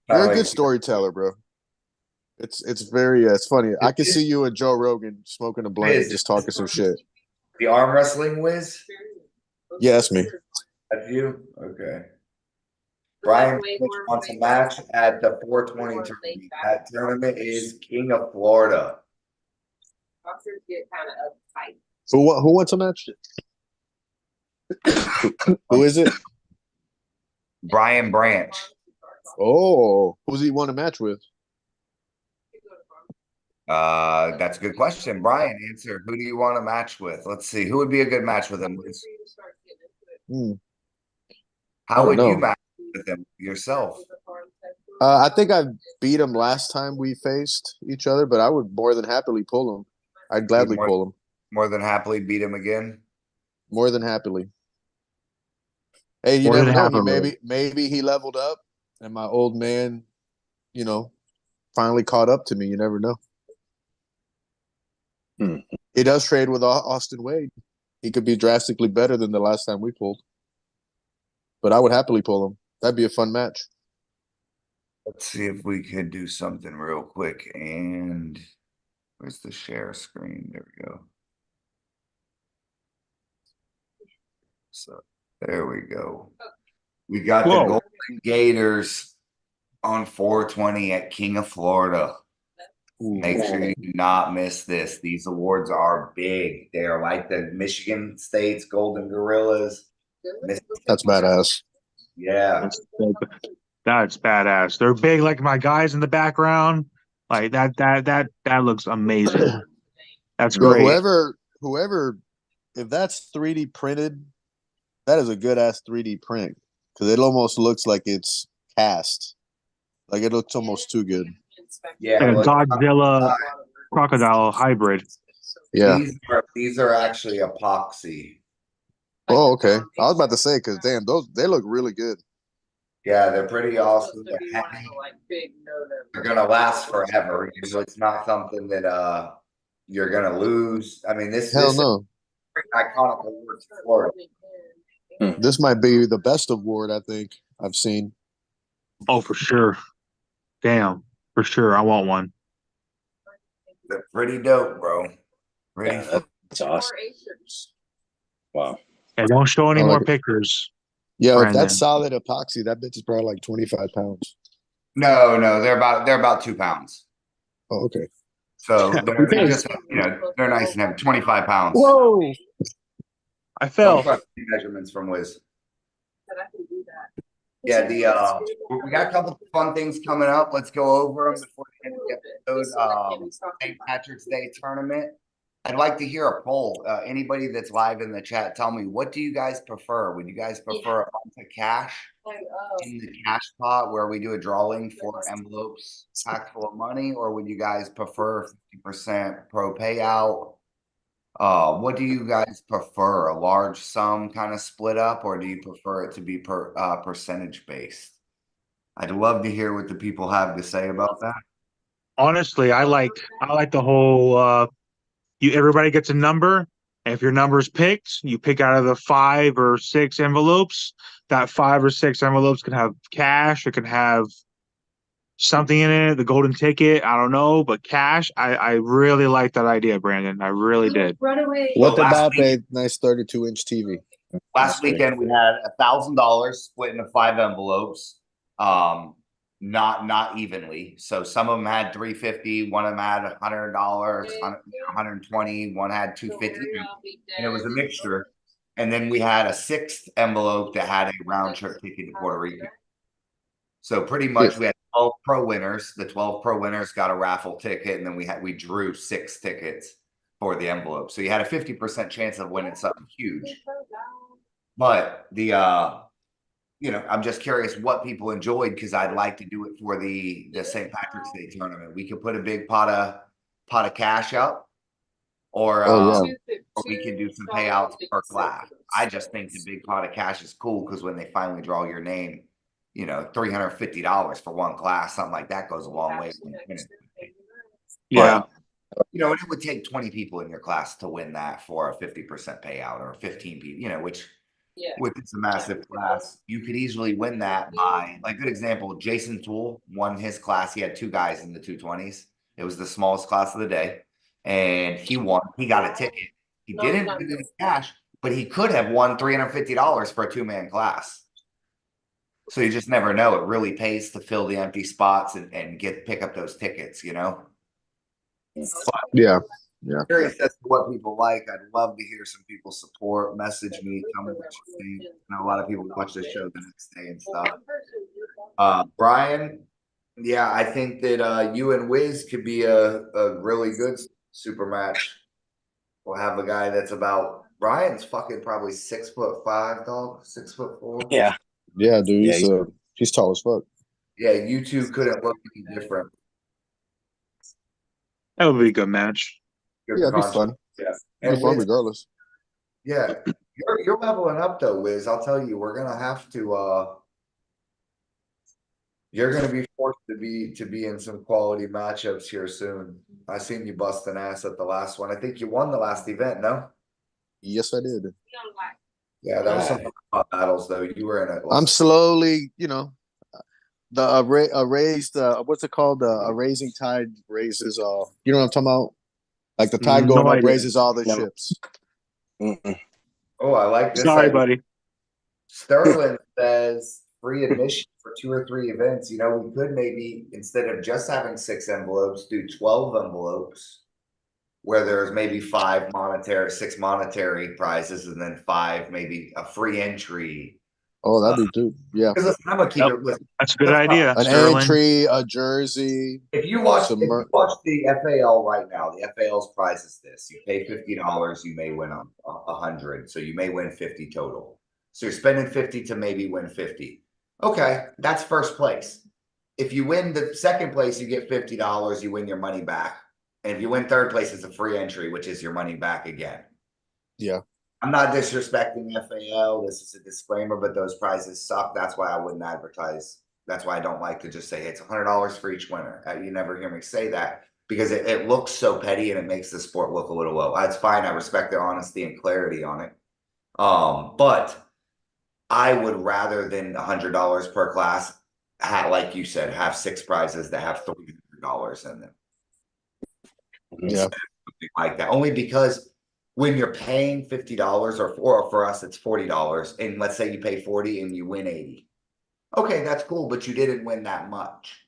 You're a good storyteller, bro. It's very it's funny. I can see you and Joe Rogan smoking a blunt and just talking some shit. The arm wrestling whiz? Yeah, that's me. That's you? Okay. Brian wants a match at the 420 tournament. That tournament is King of Florida. Who wants a match? Who is it? Brian Branch. Oh, who's he want a match with? That's a good question. Brian, answer. Who do you want to match with? Let's see. Who would be a good match with him? How would you match with him yourself? I think I beat him last time we faced each other, but I would more than happily pull him. I'd gladly pull him. More than happily beat him again? More than happily. Hey, you More never than know. happily. Maybe he leveled up and my old man, finally caught up to me. You never know. He does trade with Austin Wade. He could be drastically better than the last time we pulled. But I would happily pull him. That'd be a fun match. Let's see if we can do something real quick. And where's the share screen? There we go. So there we go. We got the Golden Gators on 420 at King of Florida. Make sure you do not miss this. These awards are big. They are like the Michigan State's Golden Gorillas. That's badass. Yeah. That's badass. They're big, like my guys in the background. Like that looks amazing. That's Bro, great. whoever, if that's 3D printed, that is a good ass 3D print because it almost looks like it's cast. Like it looks almost too good. Yeah. Like a Godzilla crocodile hybrid. Yeah. These are actually epoxy. Oh, okay. I was about to say because damn, they look really good. Yeah, they're pretty awesome. They're gonna last forever. It's not something that you're gonna lose. I mean, this Hell is no. a iconic award for Florida. This might be the best award I think I've seen. Oh, for sure. Damn, for sure. I want one. They're pretty dope, bro. That's awesome. Wow. And don't show any I like more it. pictures. Yeah, if Brandon. that's solid epoxy, that bitch is probably like 25 pounds. No, they're about 2 pounds. Oh, okay. So they're just they're nice and heavy. 25 pounds. Whoa! I fell. Measurements from Wiz. Yeah, we got a couple fun things coming up. Let's go over them before the end of the episode. St. Patrick's Day tournament. I'd like to hear a poll. Anybody that's live in the chat, tell me, what do you guys prefer? Would you guys prefer a bunch of cash in the cash pot where we do a drawing for envelopes packed full of money, or would you guys prefer 50% pro payout? What do you guys prefer? A large sum kind of split up, or do you prefer it to be percentage based? I'd love to hear what the people have to say about that. Honestly, I like the whole everybody gets a number, and if your number is picked, you pick out of the 5 or 6 envelopes. That 5 or 6 envelopes can have cash, it can have something in it, the golden ticket, I don't know, but cash. I really like that idea, Brandon. I really did. What about a nice 32-inch TV? Last weekend we had $1,000 split into 5 envelopes, not evenly. So some of them had $350, one of them had $100, 120, one had $250, and it was a mixture. And then we had a 6th envelope that had a round trip ticket to Puerto Rico. So pretty much we had 12 pro winners. The 12 pro winners got a raffle ticket, and then we drew 6 tickets for the envelope. So you had a 50% chance of winning something huge. But the I'm just curious what people enjoyed, because I'd like to do it for the St. Patrick's Day tournament. We could put a big pot of cash up, or or we can do some payouts per class. I just think the big pot of cash is cool, because when they finally draw your name, $350 for one class, something like that goes a long way. Yeah. And it would take 20 people in your class to win that for a 50% payout, or 15 people, which with it's a massive class, you could easily win that by, like, good example, Jason Toole won his class. He had 2 guys in the 220s. It was the smallest class of the day, and he won. He got a ticket. He didn't win any cash, but he could have won $350 for a 2-man class. So you just never know. It really pays to fill the empty spots and pick up those tickets, Yeah. Curious as to what people like. I'd love to hear some people support. Message me, tell me what you think. I know a lot of people watch the show the next day and stuff. Brian, yeah, I think that you and Wiz could be a really good super match. We'll have a guy that's Brian's fucking probably 6'5", dog, 6'4". Yeah. Yeah, dude. Yeah, He's tall as fuck. Yeah, you two couldn't look any different. That would be a good match. Yeah, it'd be fun. Yeah. It'd be fun Wiz, regardless. yeah, you're leveling up though, Wiz. I'll tell you, we're gonna have to. You're gonna be forced to be in some quality matchups here soon. I seen you busting ass at the last one. I think you won the last event, no? Yes, I did. Yeah, that was some battles though. You were in it. I'm slowly, the raised what's it called? A raising tide raises you know what I'm talking about? Like the tide going up raises all the ships. Mm-mm. Oh, I like this. Sorry, buddy. Sterling says free admission for 2 or 3 events. We could maybe, instead of just having 6 envelopes, do 12 envelopes, where there's maybe 6 monetary prizes, and then 5 maybe a free entry. Oh, that'd be too. Yeah. Because I'm gonna keep it with. That's a good idea. An Sterling. entry, a jersey. If you watch the FAL right now, the FAL's prize is this: you pay $50, you may win 100, so you may win 50 total. So you're spending 50 to maybe win 50. Okay, that's first place. If you win the second place, you get $50, you win your money back. And if you win third place, it's a free entry, which is your money back again. Yeah. I'm not disrespecting FAL. This is a disclaimer, but those prizes suck. That's why I wouldn't advertise. That's why I don't like to just say, hey, it's $100 for each winner. You never hear me say that, because it looks so petty and it makes the sport look a little low. That's fine. I respect their honesty and clarity on it. But I would rather than $100 per class, like you said, have 6 prizes that have $300 in them. Yeah. Something like that. Only because when you're paying $50, or for us, it's $40, and let's say you pay 40 and you win 80. Okay, that's cool, but you didn't win that much.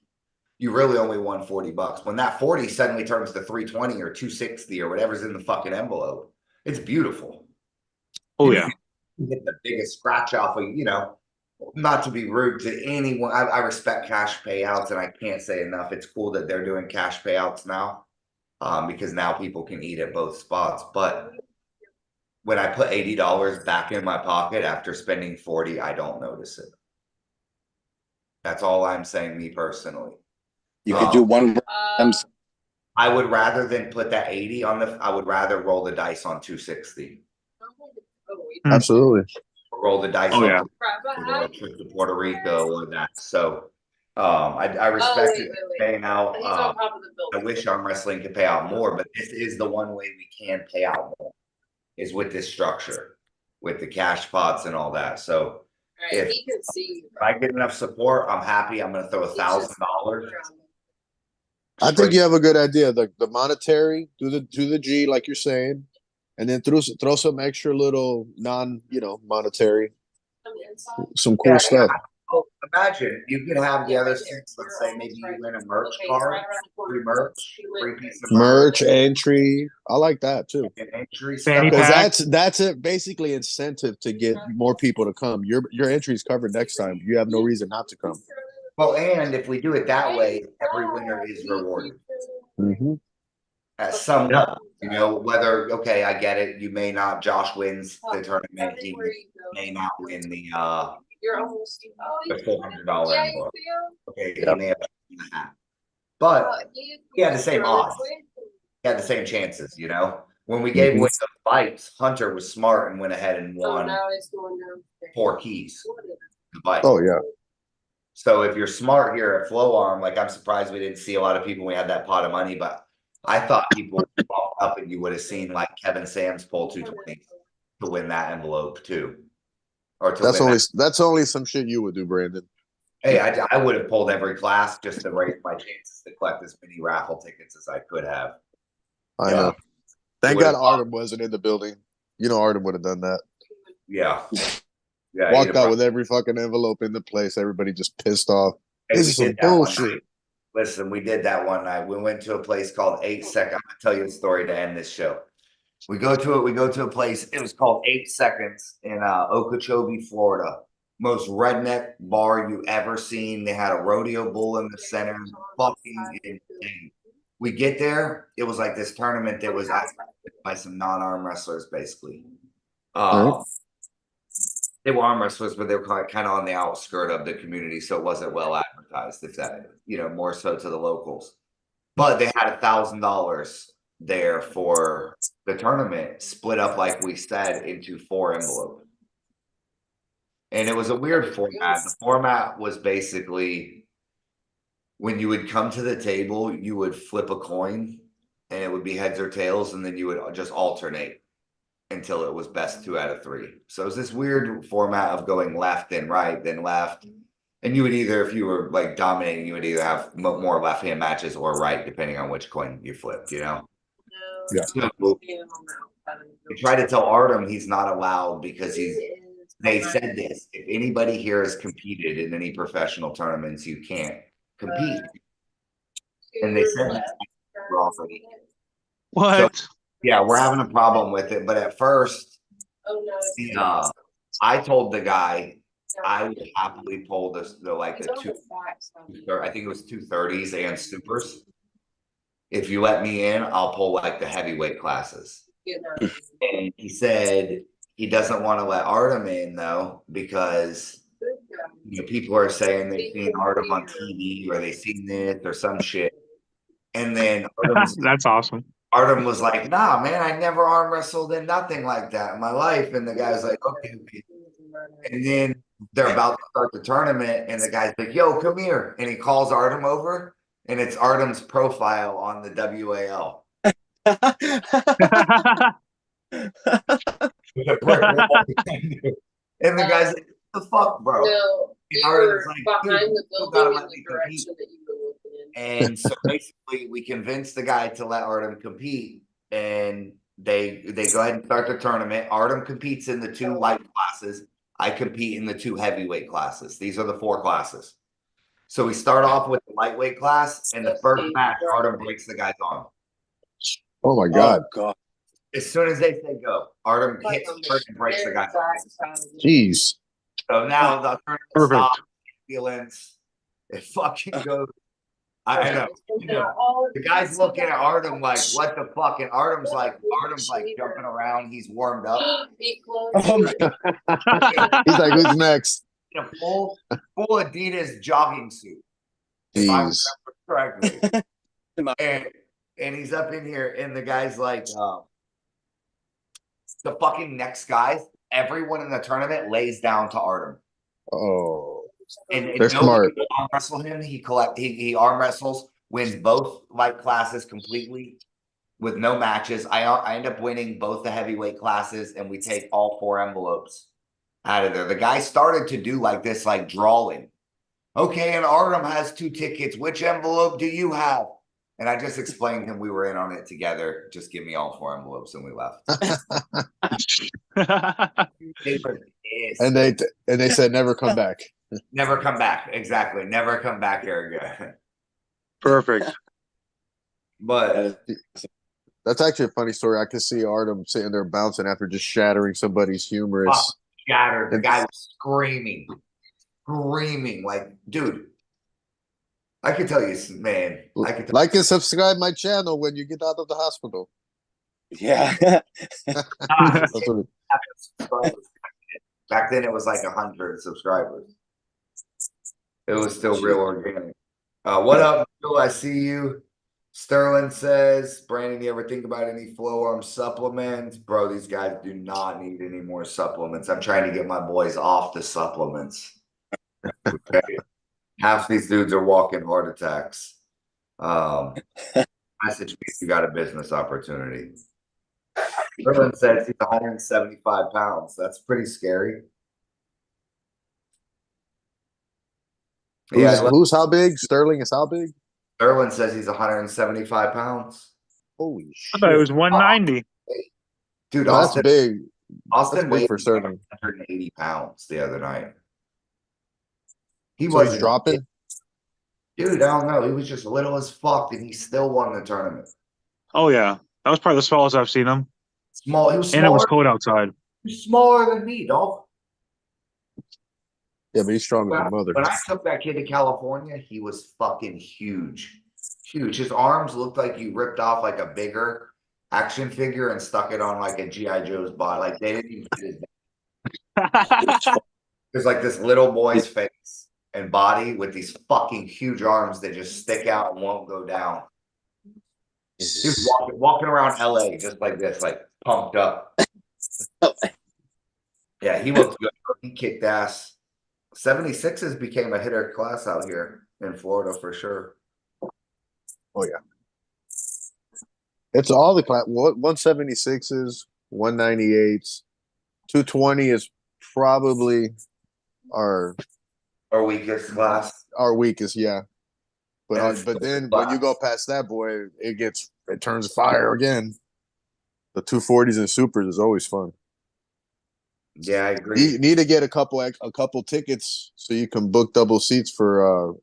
You really only won $40. When that 40 suddenly turns to 320 or 260 or whatever's in the fucking envelope, it's beautiful. Oh, yeah. You get the biggest scratch off of, not to be rude to anyone. I respect cash payouts, and I can't say enough. It's cool that they're doing cash payouts now, because now people can eat at both spots. But when I put $80 back in my pocket after spending 40, I don't notice it. That's all I'm saying, me personally. You could do one. I would rather than put that 80 on I would rather roll the dice on 260. Absolutely. Roll the dice Oh, on yeah. a trip to Puerto Rico or that. So I respect it paying out. I wish arm wrestling could pay out more, but this is the one way we can pay out more, is with this structure, with the cash pots and all that. So if I get enough support, I'm happy. I'm going to throw $1,000. I think you have a good idea. The monetary, do the G like you're saying, and then throw some extra little monetary, some cool stuff. Well, imagine you could have the other 6. Let's say maybe you win a merch card, free piece of merch entry. I like that too. Entry Fanny stuff. Because that's a basically incentive to get more people to come. Your entry is covered next time. You have no reason not to come. Well, and if we do it that way, every winner is rewarded Mm-hmm. at some Yeah. level. You know, whether okay, I get it. You may not. Josh wins the tournament. He may not win the $400 envelope. Okay, he Yep. may have won the hat, but he had the same odds. He had the same chances. You know, when we gave away the bikes, Hunter was smart and went ahead and won 4 keys. The bike. Oh yeah. So if you're smart here at Flow Arm, like I'm surprised we didn't see a lot of people when we had that pot of money, but I thought people would walk up and you would have seen like Kevin Sams pull 220 to win that envelope too. Or to That's win only that. that's only some shit you would do, Brandon. Hey, I would have pulled every class just to raise my chances to collect as many raffle tickets as I could have. I Yeah. know. Thank It God would've- Artem wasn't in the building. You know Artem would have done that. Yeah. Yeah. Walked out with every fucking envelope in the place. Everybody just pissed off. This is some bullshit. Listen, we did that one night. We went to a place called 8 Seconds. I'm gonna tell you a story to end this show. We go to a place. It was called 8 Seconds in Okeechobee, Florida. Most redneck bar you ever seen. They had a rodeo bull in the center. Fucking insane. We get there. It was like this tournament that was by some non-arm wrestlers, basically. They were arm wrestlers, but they were kind of on the outskirt of the community, so it wasn't well advertised. If that, more so to the locals. But they had $1,000 there for the tournament, split up like we said into 4 envelopes. And it was a weird format. The format was basically when you would come to the table, you would flip a coin, and it would be heads or tails, and then you would just alternate until it was best 2 out of 3. So it was this weird format of going left, then right, then left. And you would either, if you were like dominating, you would either have more left hand matches or right, depending on which coin you flipped, Yeah. So we try to tell Artem he's not allowed because they said this. If anybody here has competed in any professional tournaments, you can't compete. And they said that already. What? So, yeah, we're having a problem with it. But at first, I told the guy I would happily pull the I think it was 230s and supers. If you let me in, I'll pull like the heavyweight classes. And he said he doesn't want to let Artem in though, because people are saying they've seen Artem on TV or they've seen this or some shit. And then That's awesome. Artem was like, nah, man, I never arm wrestled in nothing like that in my life. And the guy's like, okay. And then they're about to start the tournament, and the guy's like, yo, come here. And he calls Artem over, and it's Artem's profile on the WAL. And the guy's like, what the fuck, bro? No, And you Artem's were like, behind the you gotta building let in me the compete. direction that you were looking in. And so basically we convinced the guy to let Artem compete, and they go ahead and start the tournament. Artem competes in the 2 light classes. I compete in the 2 heavyweight classes. These are the 4 classes. So we start off with the lightweight class, and the first match, Artem breaks the guy's arm. Oh my God. Oh, God. As soon as they say go, Artem hits first and breaks the guy's arm. Jeez. So now the tournament Perfect. stops, feelings. It fucking goes. I know. The guy's looking at Artem like, what the fuck? And Artem's like jumping around. He's warmed up. Oh, my He's like, who's next? In a full Adidas jogging suit. If I Jeez. remember correctly. And he's up in here, and the guy's like, the fucking next guys, everyone in the tournament lays down to Artem. Oh. And They're smart. Arm wrestle him. He arm wrestles, wins both light classes completely with no matches. I end up winning both the heavyweight classes, and we take all 4 envelopes out of there. The guy started to do like this, like drawing. Okay, and Artem has 2 tickets. Which envelope do you have? And I just explained to him we were in on it together. Just give me all 4 envelopes, and we left. And they said never come back. Never come back. Exactly. Never come back here again. Perfect. But That's actually a funny story. I could see Artem sitting there bouncing after just shattering somebody's humerus. shattered. The guy was screaming. Like, dude, I can tell you, man. I can tell Like and subscribe my channel when you get out of the hospital. Yeah. That's what subscribers. Back then, it was like 100 subscribers. It was still real organic. What up, Bill? I see you. Sterling says, Brandon, you ever think about any flow arm supplements? Bro, these guys do not need any more supplements. I'm trying to get my boys off the supplements. Okay. Half these dudes are walking heart attacks. Message me if you got a business opportunity. Sterling says he's 175 pounds. That's pretty scary. who's how big? Sterling is how big? Sterling says he's 175 pounds. Holy I shit. thought it was 190. Dude, Well, that's Austin, big. Austin That's big weighed for Sterling. 180 pounds the other night. He So wasn't he's dropping? Dude, I don't know. He was just little as fuck, and he still won the tournament. Oh yeah, that was probably the smallest I've seen him, Small. He was and it was smaller. cold outside. He was smaller than me, dog. Yeah, but he's strong as a When mother. I took that kid to California, he was fucking huge. Huge. His arms looked like you ripped off like a bigger action figure and stuck it on like a G.I. Joe's body. Like they didn't even fit his There's like this little boy's face and body with these fucking huge arms that just stick out and won't go down. He was walking around LA just like this, like pumped up. Yeah, he looked good. He kicked ass. 76s became a hitter class out here in Florida for sure. Oh yeah. It's all the class. 176s, 198s, 220 is probably our weakest class. Our weakest, yeah. And But then when you go past that, boy, it turns fire again. The 240s and supers is always fun. Yeah, I agree. You need to get a couple tickets so you can book double seats for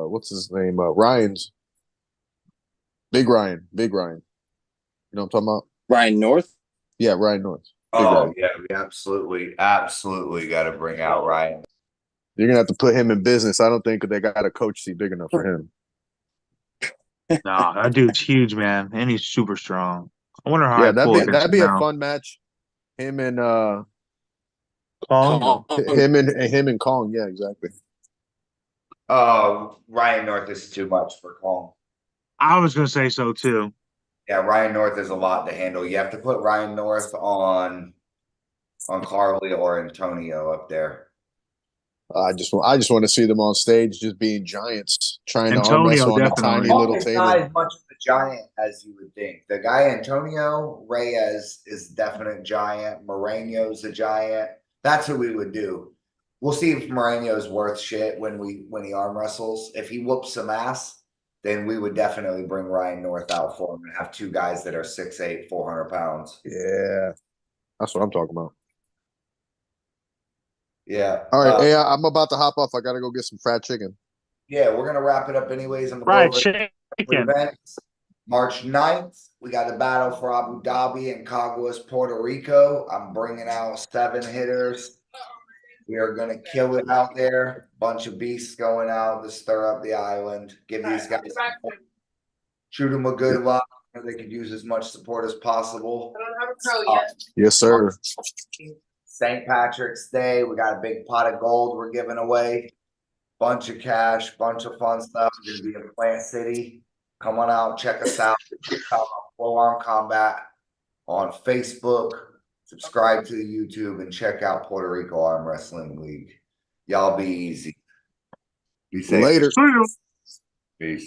what's his name? Ryan's. Big Ryan. You know what I'm talking about? Ryan North? Yeah, Ryan North. Oh, yeah, we absolutely got to bring out Ryan. You're gonna have to put him in business. I don't think they got a coach seat big enough for him. Nah, that dude's huge, man, and he's super strong. I wonder how Yeah, I pull against that'd him be a now. fun match. Him and Kong? him and Kong. Yeah, exactly. Ryan North is too much for Kong. I was gonna say so too. Yeah, Ryan North is a lot to handle. You have to put Ryan North on Carly or Antonio up there. I just want to see them on stage, just being giants, trying to arm Antonio, wrestle on a definitely. tiny little He's table. not as much of a giant as you would think. The guy Antonio Reyes is definite giant. Moreno's a giant. That's who we would do. We'll see if Moreno's worth shit when he arm wrestles. If he whoops some ass, then we would definitely bring Ryan North out for him and have two guys that are 6'8", 400 pounds. Yeah, that's what I'm talking about. Yeah. All right, hey, I'm about to hop off. I gotta go get some fried chicken. Yeah, we're gonna wrap it up anyways. I'm gonna Fried go over chicken. events. March 9th, we got the battle for Abu Dhabi and Caguas, Puerto Rico. I'm bringing out 7 hitters. We are going to kill it out there. Bunch of beasts going out to stir up the island. Give these guys support. Shoot them a good luck. They could use as much support as possible. I don't have a pro yet. Yes, sir. St. Patrick's Day. We got a big pot of gold we're giving away. Bunch of cash, bunch of fun stuff. We're going to be in Plant City. Come on out, check us out. Full Arm Combat on Facebook. Subscribe to the YouTube and check out Puerto Rico Arm Wrestling League. Y'all be easy. Be safe. Later. Peace.